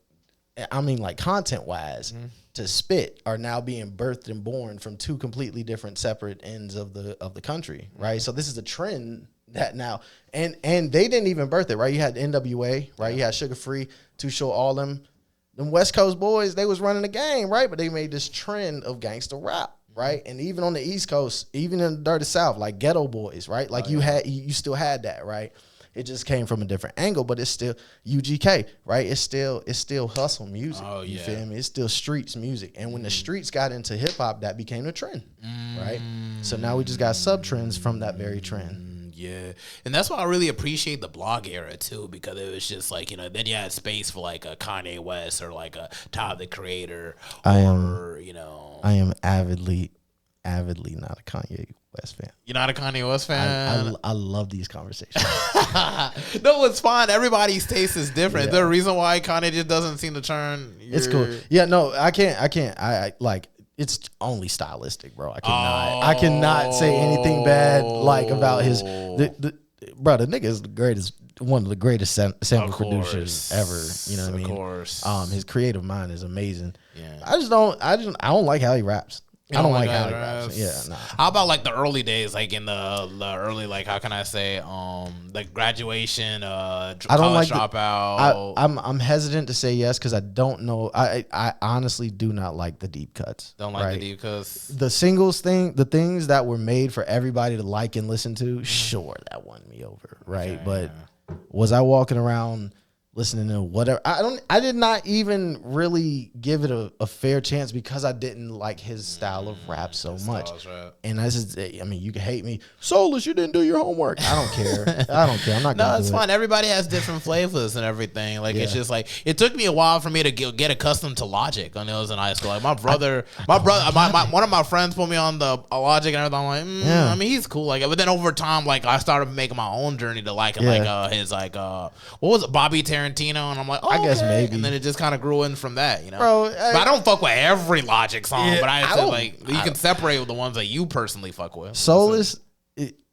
content wise, to spit are now being birthed and born from two completely different separate ends of the country, right? So this is a trend that now, and they didn't even birth it, right? You had NWA, right? You had Sugar Free, Too Short, all them West Coast boys, they was running the game, right? But they made this trend of gangster rap, right? And even on the East Coast, even in the dirty South, like Ghetto Boys, right? Like you still had that, right? It just came from a different angle, but it's still UGK, right? It's still hustle music. You feel me? It's still streets music. And when the streets got into hip hop, that became the trend, right? So now we just got sub trends from that very trend.
Yeah, and that's why I really appreciate the blog era too, because it was just like, you know, then you had space for like a Kanye West or like a Tyler the Creator,
I am avidly not a Kanye West fan.
You're not a Kanye West fan?
I love these conversations.
No, it's fine. Everybody's taste is different. Is there a reason why Kanye just doesn't seem to turn?
It's cool. Yeah, no, I can't. I like. It's only stylistic, bro. I cannot say anything bad like about his. The nigga is the greatest, one of the greatest sample producers ever. You know what I mean? Of course. His creative mind is amazing. Yeah. I don't like how he raps. I don't like how he raps. Yeah, nah.
How about like the early days, like in the early, like how can I say, like graduation, college dropout?
I'm hesitant to say yes because I don't know. I honestly do not like the deep cuts.
Don't like the deep cuts.
The singles thing, the things that were made for everybody to like and listen to, sure, that won me over, right? Okay, but was I walking around listening to whatever? I did not even really give it a fair chance because I didn't like his style of rap so much. Right. And I mean, you can hate me. Solus, you didn't do your homework. I don't care. I'm not
No, it's fine. Everybody has different flavors and everything. Like it's just like it took me a while for me to get accustomed to Logic when I was in high school. Like my brother, one of my friends put me on the Logic and everything. I'm like, I mean, he's cool. Like, but then over time, like I started making my own journey to like his what was it, Bobby Tarantino, and I'm like, I guess maybe. And then it just kind of grew in from that, you know. Bro, but I don't fuck with every Logic song, but I feel like you can separate with the ones that you personally fuck with.
Solus,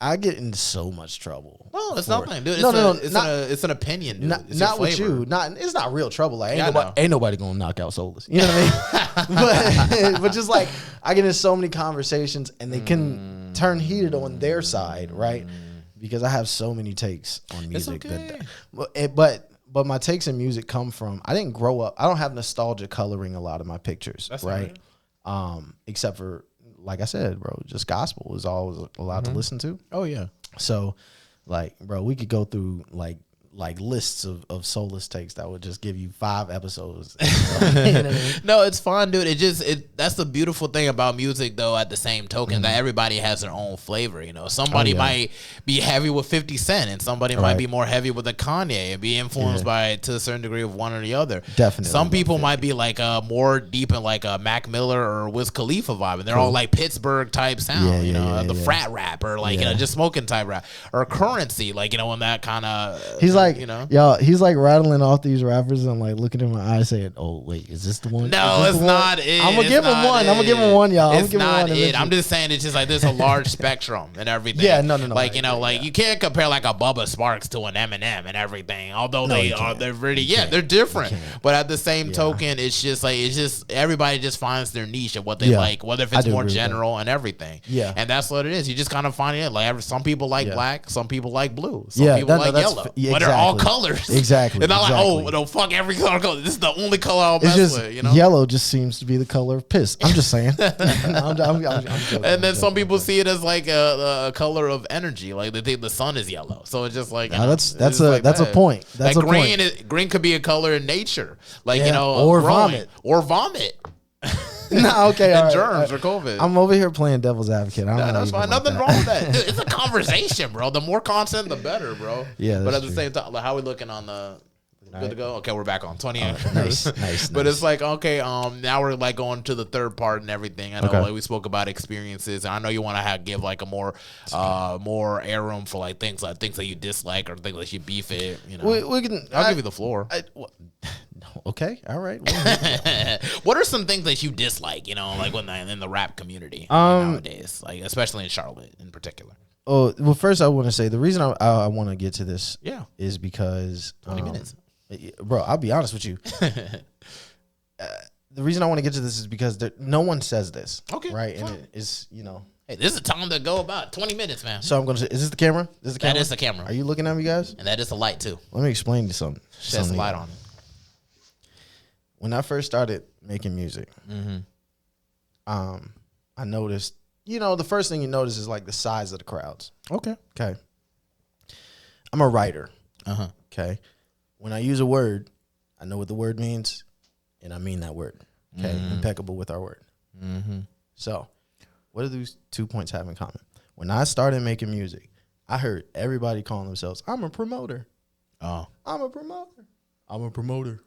I get in so much trouble.
No, it's nothing, dude. It's an opinion, dude.
Not with you. It's not real trouble. Like ain't nobody gonna knock out Solus. You know what I mean? but just like I get in so many conversations, and they can turn heated on their side, right? Because I have so many takes on music. But my takes in music come from, I didn't grow up. I don't have nostalgia coloring a lot of my pictures, right? Except for, like I said, bro, just gospel is always allowed to listen to.
Oh, yeah.
So, like, bro, we could go through, like lists of Solus takes that would just give you 5 episodes. You know what I mean?
No, it's fun, dude. That's the beautiful thing about music, though. At the same token, that everybody has their own flavor. You know, somebody might be heavy with 50 Cent, and somebody might be more heavy with a Kanye, and be influenced by to a certain degree of one or the other.
Definitely.
Some people might be like more deep in like a Mac Miller or Wiz Khalifa vibe, and they're all like Pittsburgh type sound. The frat rap or like you know just smoking type rap or Currency, like you know when that kind of
he's like like,
you know.
y'all, he's like rattling off these rappers and like looking in my eyes saying, "Oh wait, is this the one?"
No, it's not it.
I'm gonna give him one. I'm gonna give him one, y'all.
It's not it. I'm just saying it's just like there's a large spectrum and everything.
Yeah, no.
Like, you know, like you can't compare like a Bubba Sparks to an Eminem and everything. Although they're really, they're different. But at the same token, it's just everybody just finds their niche of what they like, whether if it's more general and everything.
Yeah,
and that's what it is. You just kind of find it. Like some people like black, some people like blue, some people like yellow. But they're all colors.
Exactly.
They're not like, oh no, fuck every color. This is the only color I'll mess with. You know,
yellow just seems to be the color of piss. I'm just saying. I'm joking,
and then some people see it as like a color of energy. Like they think the sun is yellow. So it's just like
that's a point. That's
like
a
green.
point.
Green could be a color in nature. Like you know,
or
growing.
vomit. No, okay,
and
all
germs or COVID.
I'm over here playing devil's advocate.
That's fine. Nothing wrong with that. Dude, it's a conversation, bro. The more content, the better, bro.
Yeah,
but at the same time, like, how we looking on the? Good to go. Okay, we're back on 20.
Nice.
But it's like, okay, now we're like going to the third part and everything. I know like we spoke about experiences, and I know you want to give like a more air room for like things that you dislike or things that you beef it. You know,
we can.
I'll give you the floor.
Okay, all right.
What are some things that you dislike? You know, like in the rap community nowadays, like especially in Charlotte in particular.
Oh well, first I want to say the reason I want to get to this, is because
20 minutes.
Bro, I'll be honest with you. The reason I want to get to this is because no one says this. Okay. Right? Fine. And it is, you know.
Hey, this is a time to go about 20 minutes, man.
So I'm going to say, is this the camera?
That is the camera.
Are you looking at me, guys?
And that is the light, too.
Let me explain to you something.
Sheds the light on it.
When I first started making music, I noticed, you know, the first thing you notice is like the size of the crowds. Okay. I'm a writer. Okay. When I use a word, I know what the word means, and I mean that word. Okay, impeccable with our word. So, what do these 2 points have in common? When I started making music, I heard everybody calling themselves, "I'm a promoter." Oh, I'm a promoter. I'm a promoter.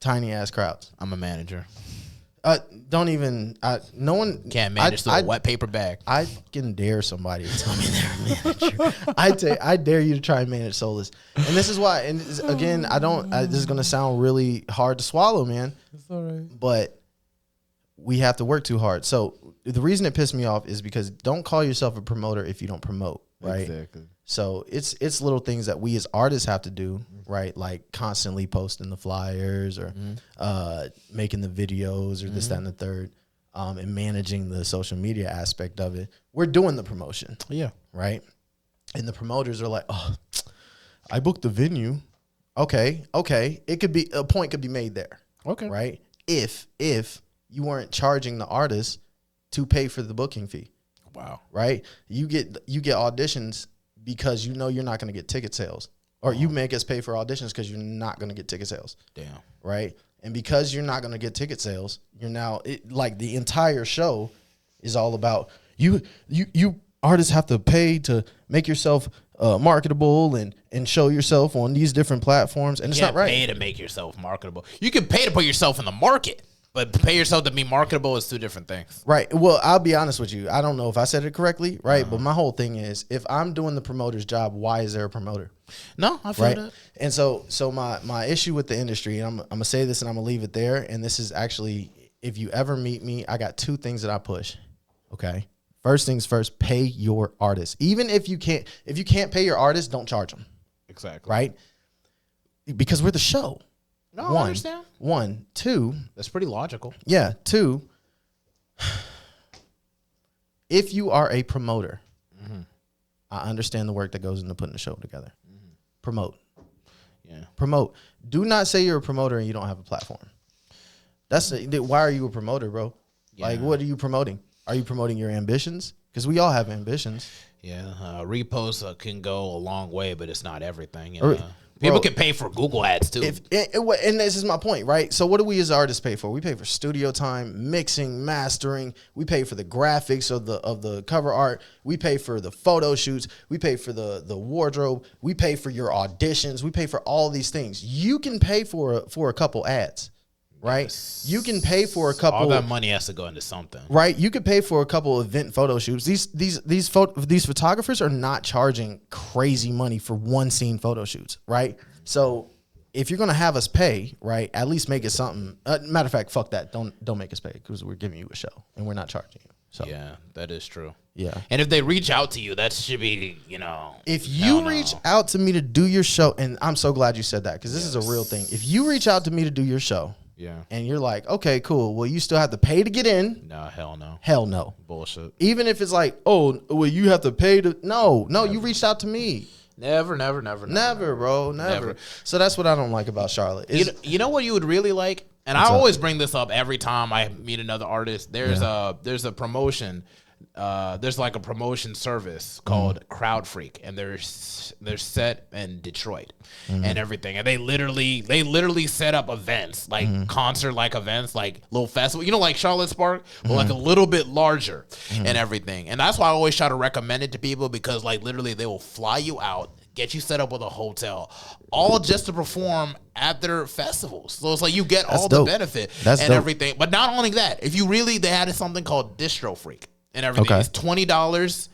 Tiny ass crowds.
I'm a manager.
Don't even. No one
can't manage through a wet paper bag.
I can dare somebody to tell me they're a manager. I dare you to try and manage Solus. And this is why. And again, this is gonna sound really hard to swallow, man. It's all right. But we have to work too hard. So the reason it pissed me off is because don't call yourself a promoter if you don't promote, right? Exactly. So it's little things that we as artists have to do, right? Like constantly posting the flyers or making the videos or this, that, and the third, and managing the social media aspect of it. We're doing the promotion. Yeah. Right? And the promoters are like, "Oh, I booked the venue." Okay. It could be, a point could be made there. Okay. Right? If you weren't charging the artist to pay for the booking fee. Wow. Right? You get auditions because you know you're not going to get ticket sales. Or you make us pay for auditions because you're not going to get ticket sales. Damn. Right? And because you're not going to get ticket sales, you're now, like the entire show is all about, you artists have to pay to make yourself marketable and show yourself on these different platforms. And it's not right. You
can't pay to make yourself marketable. You can pay to put yourself in the market. But pay yourself to be marketable is two different things.
Right. Well, I'll be honest with you. I don't know if I said it correctly, right? But my whole thing is, if I'm doing the promoter's job, why is there a promoter?
No, I feel that.
And so my issue with the industry, and I'm going to say this and I'm going to leave it there, and this is actually, if you ever meet me, I got two things that I push, okay? First things first, pay your artist. Even if you can't pay your artist, don't charge them. Exactly. Right? Because we're the show.
No, I understand.
One. Two.
That's pretty logical.
Yeah. Two. If you are a promoter, I understand the work that goes into putting the show together. Promote. Yeah. Promote. Do not say you're a promoter and you don't have a platform. Why are you a promoter, bro? Yeah. Like, what are you promoting? Are you promoting your ambitions? Because we all have ambitions.
Yeah. Reposts can go a long way, but it's not everything. People can pay for Google ads too.
And this is my point, right? So what do we as artists pay for? We pay for studio time, mixing, mastering. We pay for the graphics of the cover art. We pay for the photo shoots. We pay for the wardrobe. We pay for your auditions. We pay for all these things. You can pay for a couple ads, right?
Yes.
You can pay for a couple.
All that money has to go into something.
Right, you could pay for a couple event photo shoots. These photographers are not charging crazy money for one scene photo shoots, right? So if you're gonna have us pay, right, at least make it something. Matter of fact, fuck that. Don't make us pay because we're giving you a show and we're not charging you. So
Yeah, that is true.
yeah.
And if they reach out to you, that should be,
If you reach out to me to do your show, and I'm so glad you said that because this is a real thing. If you reach out to me to do your show,
Yeah.
and you're like, okay, cool. Well, you still have to pay to get in.
No, hell no.
Hell no.
Bullshit.
Even if it's like, oh, well, you have to pay to. No, you reached out to me.
Never,
Bro. Never. So that's what I don't like about Charlotte.
You know what you would really like? And I always bring this up every time I meet another artist. There's a promotion. There's like a promotion service called Crowd Freak, and they're set in Detroit and everything. And they literally set up events like concert like events, like little festival, like Charlotte Spark, but like a little bit larger and everything. And that's why I always try to recommend it to people because like literally they will fly you out, get you set up with a hotel, all just to perform at their festivals. So it's like you get all the benefit and everything. But not only that, if you really, they had something called Distro Freak and everything. Okay. It's $20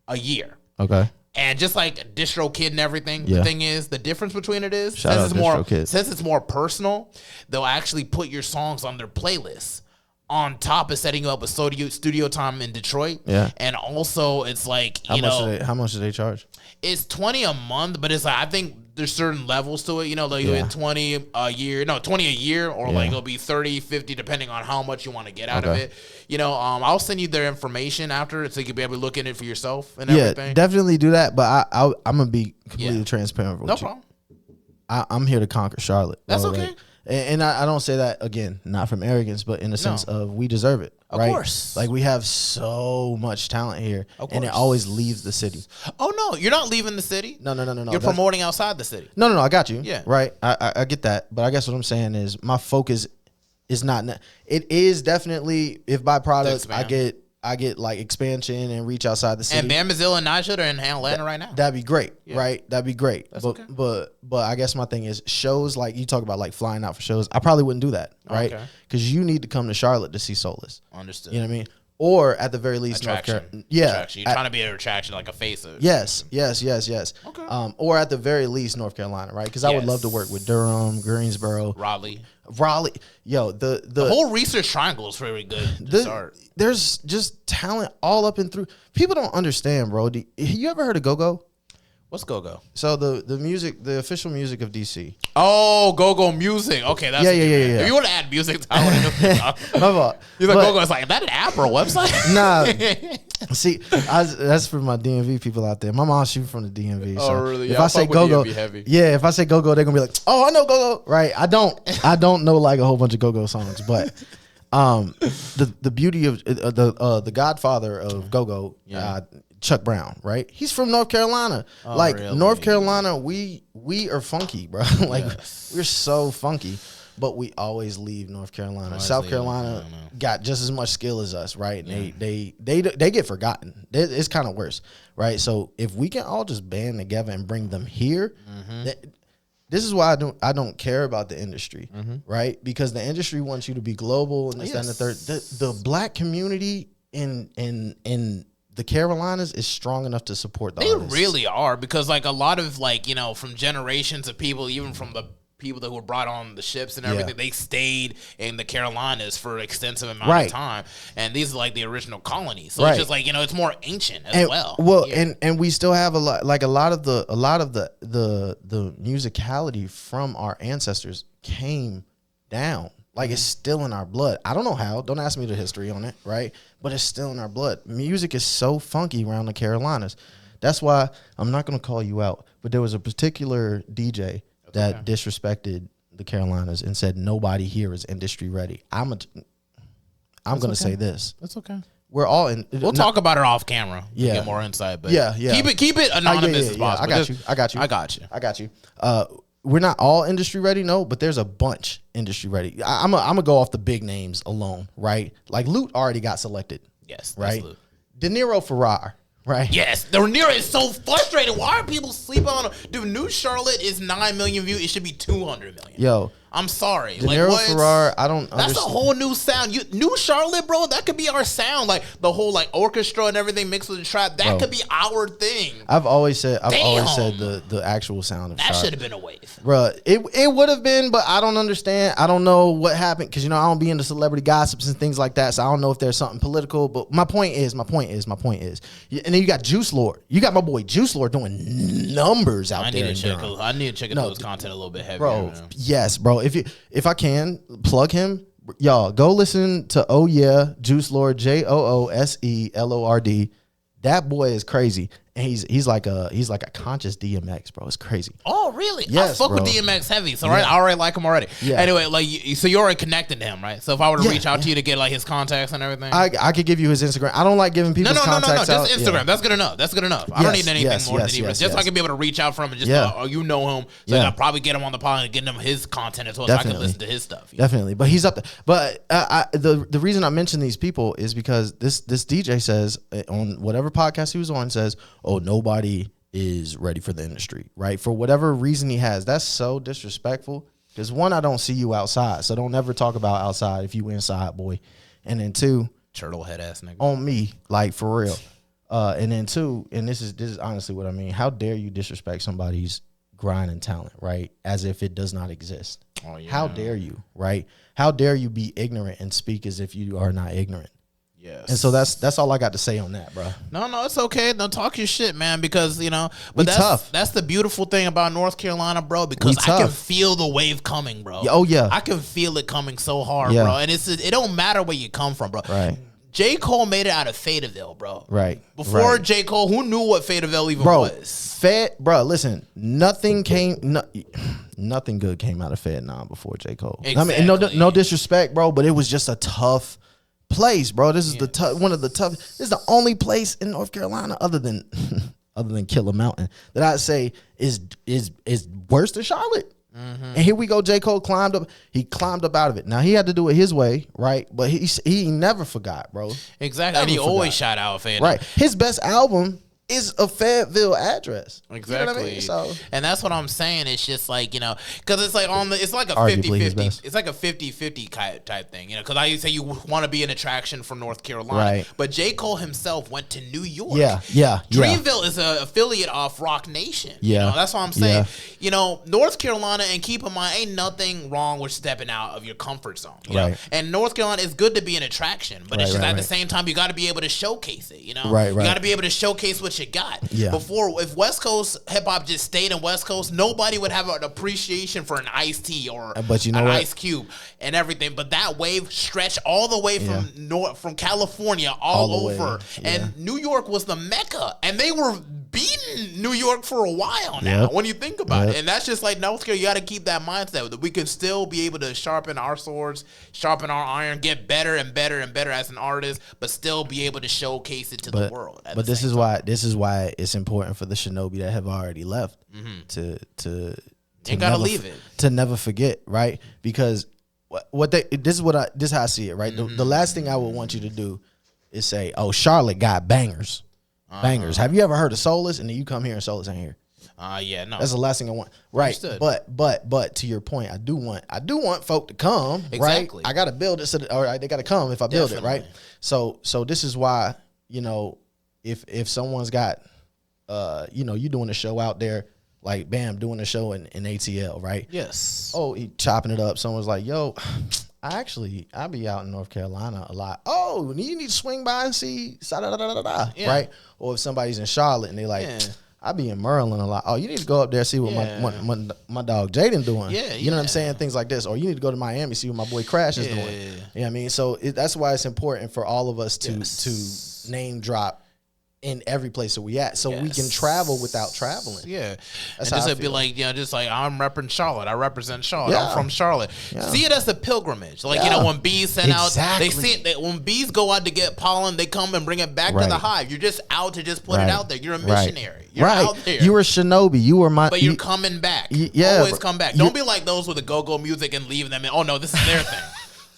a year.
Okay.
And just like Distro Kid and everything,
Yeah.
the thing is, the difference between it is,
Shout out
since it's more personal, they'll actually put your songs on their playlists on top of setting you up with studio time in Detroit.
Yeah.
And also it's like,
how much do they charge?
It's $20 a month, but it's like, I think there's certain levels to it, like you'll get 20 a year, or like it'll be 30, 50, depending on how much you want to get out of it. I'll send you their information after so you can be able to look in it for yourself and everything.
Yeah, definitely do that. But I'm going to be completely transparent with you.
No problem.
I'm here to conquer Charlotte.
That's okay.
And I don't say that, again, not from arrogance, but in the sense of we deserve it.
Of
right?
course.
Like, we have so much talent here, and it always leaves the city.
Oh, no. You're not leaving the city.
No.
You're promoting outside the city.
No, I got you.
Yeah.
Right? I get that. But I guess what I'm saying is my focus is not – it is definitely, if by product I get like expansion and reach outside the city.
And Bamazilla and Najee are in Atlanta right now.
That'd be great, right? That'd be great.
That's
but I guess my thing is shows like you talk about like flying out for shows. I probably wouldn't do that, right? Because you need to come to Charlotte to see Solus.
Understood.
You know what I mean? Or at the very least,
attraction.
North Carolina. Yeah,
attraction. You're trying to be an attraction, like a face of.
Yes.
Okay.
Or at the very least, North Carolina, right? Because I would love to work with Durham, Greensboro,
Raleigh.
Yo, the
whole Research Triangle is very good to start.
There's just talent all up and through. People don't understand, bro. You ever heard of Go-Go?
What's Go-Go?
So the music, the official music of DC.
Oh, Go-Go Music. Okay, that's
yeah.
If you want to add music, I want to.
My fault.
You're like Go-Go. It's like, is that an app or a website?
Nah. See, that's for my DMV people out there. My mom's shooting from the DMV.
Oh,
so
really?
If I say Go-Go, if I say Go-Go, they're gonna be like, oh, I know Go-Go, right? I don't know like a whole bunch of Go-Go songs, but the beauty of the godfather of Go-Go, Chuck Brown, right? He's from North Carolina. Really? North Carolina, we are funky, bro. We're so funky. But we always leave North Carolina. South Carolina got just as much skill as us, right? And they get forgotten. It's kind of worse, right? So if we can all just band together and bring them here, this is why I don't care about the industry, right? Because the industry wants you to be global and this, that, and the third. The black community in the Carolinas is strong enough to support the artists.
They really are, because like a lot of from generations of people, even from the people that were brought on the ships and everything, they stayed in the Carolinas for an extensive amount of time, and these are like the original colonies. So it's just like it's more ancient as well.
Well, and we still have a lot of the musicality from our ancestors came down. Like it's still in our blood. I don't know how. Don't ask me the history on it, right? But it's still in our blood. Music is so funky around the Carolinas. That's why I'm not going to call you out. But there was a particular DJ that disrespected the Carolinas and said nobody here is industry ready. I'm going to say this.
That's okay.
We're all in.
We'll talk about it off camera. To get more insight. But keep it anonymous as possible.
I got you. We're not all industry ready, no, but there's a bunch industry ready. I'm gonna go off the big names alone, right? Like Lute already got selected.
Yes,
right.
Lute.
De Niro Ferrar, right?
Yes, De Niro is so frustrated. Why are people sleeping on him? Dude, New Charlotte is 9 million views. It should be 200 million.
Yo,
I'm sorry.
De Niro
like,
Ferrar, I don't understand.
That's a whole new sound. New Charlotte, bro, that could be our sound. Like, the whole, like, orchestra and everything mixed with the trap, that could be our thing.
I've always said the actual sound of
that
Charlotte.
should have been a wave.
Bro, it would have been, but I don't understand. I don't know what happened because, I don't be into celebrity gossips and things like that, so I don't know if there's something political, but my point is, and then you got Juice Lord. You got my boy Juice Lord doing numbers out there.
I need to check into his content a little bit heavier.
Bro, yes, bro. If I can plug him, y'all go listen to Oh Yeah Juice Lord, JOOSELORD. That boy is crazy, and he's like a conscious DMX, bro. It's crazy.
Oh, really?
Yes,
I fuck
bro.
with DMX heavy, so I already like him already.
Yeah.
Anyway, like, so you're already connected to him, right? So if I were to reach out to you to get like his contacts and everything,
I could give you his Instagram. I don't like giving people's contacts out.
Just Instagram. Yeah. That's good enough. I don't need anything more than even. Just so I can be able to reach out from him and just you know him, so I can probably get him on the pod and get him his content as well, so I can listen to his stuff.
Definitely, but he's up there. But the reason I mention these people is because this DJ says on whatever podcast he was on, says, oh, nobody is ready for the industry, right? For whatever reason he has. That's so disrespectful. Because one, I don't see you outside, so don't ever talk about outside if you inside, boy. And then two,
turtle head ass nigga
on me, like for real. And then two, and this is honestly what I mean. How dare you disrespect somebody's grind and talent, right? As if it does not exist. Oh, yeah. How dare you, right? How dare you be ignorant and speak as if you are not ignorant? Yes. And so that's all I got to say on that, bro.
No, it's okay. Don't talk your shit, man, because, but
that's tough.
That's the beautiful thing about North Carolina, bro, because I can feel the wave coming, bro.
Oh, yeah.
I can feel it coming so hard, bro. And it don't matter where you come from, bro.
Right.
J. Cole made it out of Fayetteville, bro.
Right.
Before J. Cole, who knew what Fayetteville even was?
Bro, listen, nothing good came out of Vietnam before J. Cole.
Exactly.
I mean, no disrespect, bro, but it was just a tough place, bro. This is one of the toughest. This is the only place in North Carolina other than Killer Mountain that I'd say is worse than Charlotte. Mm-hmm. And here we go. J. Cole climbed up. He climbed up out of it. Now he had to do it his way, right? But he never forgot, bro.
Exactly. And he always shout out Fayetteville.
Right. His best album is a Fayetteville address.
Exactly.
You know what I mean? So,
and that's what I'm saying. It's just like, because it's like it's like a 50-50. It's like a 50-50 type thing, because I used to say you want to be an attraction for North Carolina.
Right.
But J. Cole himself went to New York.
Yeah.
Dreamville is an affiliate of Rock Nation.
Yeah.
That's what I'm saying. North Carolina, and keep in mind, ain't nothing wrong with stepping out of your comfort zone. You know? And North Carolina is good to be an attraction, but it's just at the same time, you got to be able to showcase it, You got to be able to showcase what you got.
Yeah.
Before, if West Coast hip hop just stayed in West Coast, nobody would have an appreciation for an Ice-T or an Ice Cube and everything. But that wave stretched all the way from California all over, and New York was the mecca, and they were beating New York for a while now. When you think about it, and that's just like North Carolina. You got to keep that mindset that we can still be able to sharpen our swords, sharpen our iron, get better and better and better as an artist, but still be able to showcase it to the world.
But this is why it's important for the shinobi that have already left to
leave it,
to never forget, right? Because this is how I see it, right? The last thing I would want you to do is say, "Oh, Charlotte got bangers." Bangers. Have you ever heard of Solus? And then you come here and Solus ain't here.
No.
That's the last thing I want. Right.
Understood.
But to your point, I do want folk to come.
Exactly.
Right. I gotta build it. So all right, they gotta come if I build it. Right. So this is why, if someone's got you doing a show out there, like Bam doing a show in ATL, right?
Yes.
Oh, he chopping it up. Someone's like, yo, I be out in North Carolina a lot. Oh, you need to swing by and see, right? Or if somebody's in Charlotte and they like, I be in Maryland a lot. Oh, you need to go up there and see what my dog Jaden doing. You know what I'm saying? Things like this. Or you need to go to Miami, see what my boy Crash is doing. You know what I mean? So that's why it's important for all of us to name drop in every place that we at, so we can travel without traveling.
Yeah, that's and just be like, just like I'm repping Charlotte. I represent Charlotte. I'm from Charlotte. See it as a pilgrimage. Like when bees send out, they see it. When bees go out to get pollen, they come and bring it back to the hive. You're just out to just put it out there. You're a missionary. You're out there.
You were shinobi. You were
but you're coming back. Always come back. Don't be like those with the go-go music and leave them in. Oh no, this is their thing.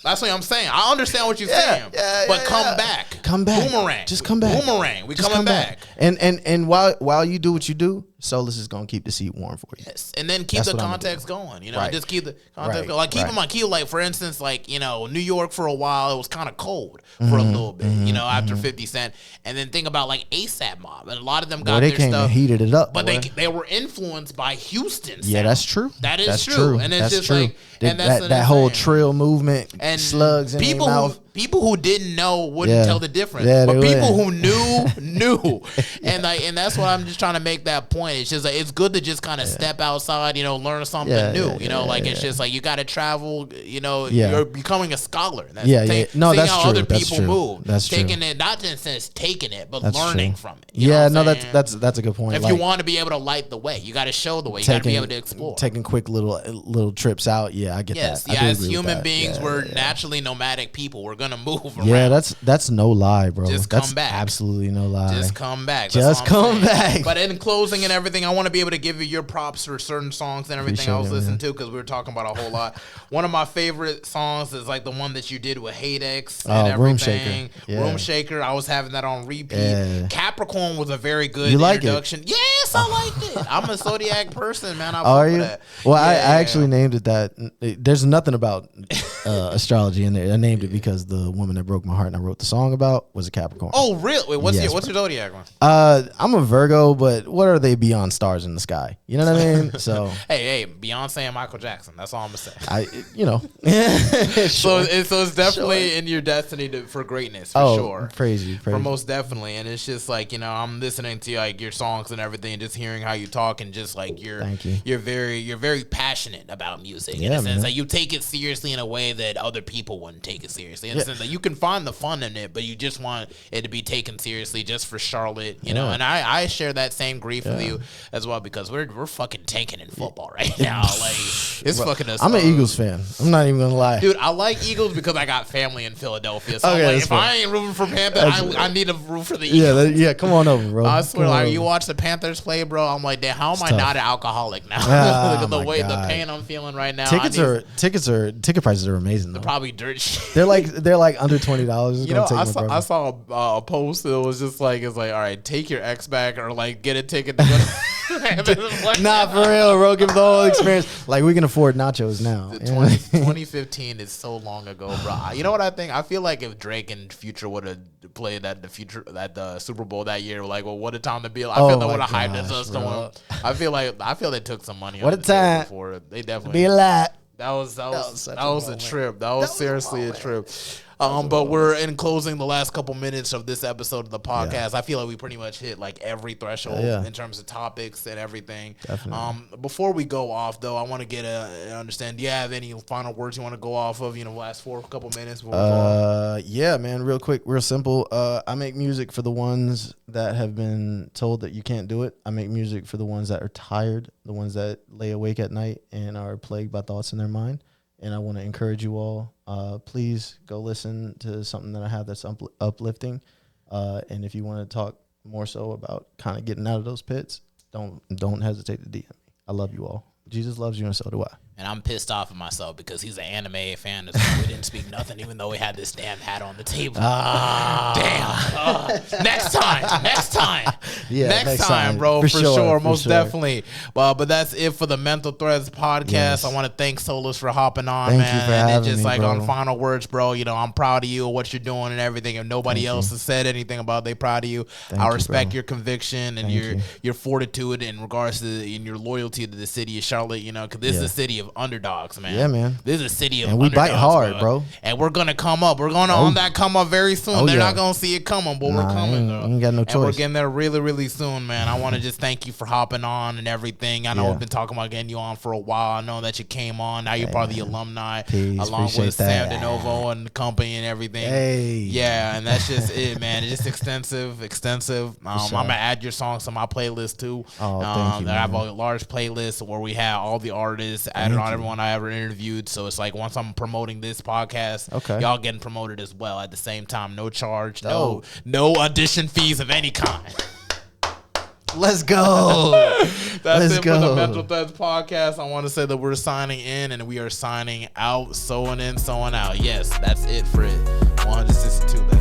That's what I'm saying. I understand what you're saying, but come back.
come back.
Boomerang.
Just come back.
Boomerang. We
Just
coming
come
back.
And while you do what you do, Solus is gonna keep the seat warm for you.
Yes, and then keep
That's
the
what I'm
context going. You know,
Right.
just keep the context
Right.
going. Like keep
Right.
in mind, like for instance, like New York for a while it was kind of cold for a little bit. After 50 Cent, and then think about like ASAP Mob, and a lot of them got
They
their
came
stuff,
and heated it up.
but
boy.
they were influenced by Houston.
Yeah,
sound.
that's true.
That's true. And it's
that's
just
true.
like, and that's
that whole
insane.
trill movement,
And
slugs in their mouth.
People who didn't know wouldn't
Yeah.
tell the difference.
Yeah,
But
they
people
wouldn't.
who knew. And that's what I'm just trying to make that point. It's just like it's good to just kind of step outside, learn something
Yeah,
new.
yeah,
It's just like you gotta travel,
Yeah.
you're becoming a scholar. That's
Yeah,
the thing.
yeah. No,
seeing
that's
how
true.
other
That's
people
true.
move.
That's true.
Taking it, not in a sense taking it, but
That's
learning
true.
from it. You know
Yeah,
what
no,
I'm saying?
that's a good point.
if you want to be able to light the way, you got to show the way. You got to be able to explore.
Taking quick little trips out. Yeah, I get
Yes,
that.
yeah.
I do
As
agree with
human
that.
beings,
Yeah,
we're
yeah.
naturally nomadic people. We're gonna move around.
Yeah, that's no lie, bro.
Just
that's
come back.
Absolutely no lie.
Just come back.
Just
That's all I'm
come
saying.
back.
But in closing and everything, I want to be able to give you your props for certain songs and everything
Appreciate
I was
it,
listening
man.
to because we were talking about a whole lot. One of my favorite songs is like the one that you did with Hadex and everything.
Room Shaker. Yeah.
Room Shaker. I was having that on repeat.
Yeah.
Capricorn was a very good
You like it?
introduction. Yes, I liked it. I'm a zodiac person, man. I
Are
fuck with
you?
that.
Well, I
Yeah.
actually named it that. There's nothing about astrology in there. I named it because the woman that broke my heart and I wrote the song about was a Capricorn.
Oh, really? Wait, what's
Yes,
your zodiac one?
I'm a Virgo, but what are they beyond stars in the sky? You know what I mean? So
Hey, Beyonce and Michael Jackson. That's all I'm gonna say.
Sure.
So it's definitely in your destiny for greatness for sure.
Praise you.
For most definitely, and it's just like I'm listening to like your songs and everything, and just hearing how you talk, and just like
Thank you.
you're very passionate about music in
Yeah,
a sense
man.
that you take it seriously in a way that other people wouldn't take it seriously. In a sense that you can find the fun in it, but you just want it to be taken seriously just for Charlotte, you know. And I share that same grief with you as well because we're fucking tanking in football right now. Like it's fucking us.
I'm an Eagles fan. I'm not even gonna lie.
Dude, I like Eagles because I got family in Philadelphia. So
Okay,
I'm like,
that's
if
fair.
I ain't rooting for Panthers, I need to root for the Eagles.
Yeah, come on over, bro.
I swear,
Come on
like
over.
you watch the Panthers play, bro. I'm like, damn, how am I
tough.
not an alcoholic now?
Ah,
the
my
way the
God.
pain I'm feeling right now.
Ticket prices are amazing though.
probably dirt shit.
They're like under $20.
You know, I saw a post that was just like, it's like, all right, take your ex back or like get a ticket to go.
Nah, for real, bro. Give the whole experience. Like we can afford nachos now. You know?
2015 is so long ago, bro. You know what I think? I feel like if Drake and Future would have played at the Super Bowl that year, like, well, what a time to be. I
Oh
feel they
my
would have hyped
gosh,
us
bro.
going. I feel they took some money.
What
on
a
the table
time.
for it. They definitely
Be a lot.
That was
such
a
a moment.
trip. That was seriously a trip. But we're in closing the last couple minutes of this episode of the podcast. I feel like we pretty much hit like every threshold in terms of topics and everything.
Definitely.
Before we go off though, I want to get understand. Do you have any final words you want to go off of? Last couple minutes. Before we go off?
Yeah, man. Real quick, real simple. I make music for the ones that have been told that you can't do it. I make music for the ones that are tired, the ones that lay awake at night and are plagued by thoughts in their mind. And I want to encourage you all, please go listen to something that I have that's uplifting. And if you want to talk more so about kind of getting out of those pits, don't hesitate to DM me. I llove you all. Jesus loves you, and so do I.
And I'm pissed off at myself because he's an anime fan. We didn't speak nothing, even though we had this damn hat on the table. Damn. Next time.
Yeah,
next time, bro, for sure. Most
sure.
definitely. But that's it for the Mental Threads podcast.
Yes.
I want to thank Solus for hopping on,
Thank
man.
you for
and
having
just
me,
like
bro.
on final words, bro. I'm proud of you, what you're doing, and everything. If nobody else has said anything about, they proud of you.
Thank
I
you,
respect
bro.
your conviction and
Thank
your fortitude in regards to and your loyalty to the city of Charlotte. Because this is a city of underdogs, man.
Yeah, man.
This is a city of
And we bite
underdogs,
hard, bro.
And we're gonna come up. We're gonna on that come up very soon. They're
yeah.
not gonna see it coming, but we're coming though.
Ain't got no
And we're
choice.
getting there really, really soon, man. I want to just thank you for hopping on and everything. I know
Yeah.
we've been talking about getting you on for a while. I know that you came on. Now you're part of the alumni,
Peace.
along
Appreciate
with Sam
that.
DeNovo and the company and everything.
Hey.
Yeah, and that's just it, man. It's just extensive. I'm gonna add your songs to my playlist too.
Oh, thank you,
I have
man.
a large playlist where we have all the artists added on everyone I ever interviewed. So it's like once I'm promoting this podcast,
Okay.
y'all getting promoted as well at the same time. No charge,
Dope.
no audition fees of any kind.
Let's go.
That's
Let's
it for
go.
the Mental Threads podcast. I want to say that we're signing in and we are signing out, sewing in, sewing out. Yes, that's it for it. 162.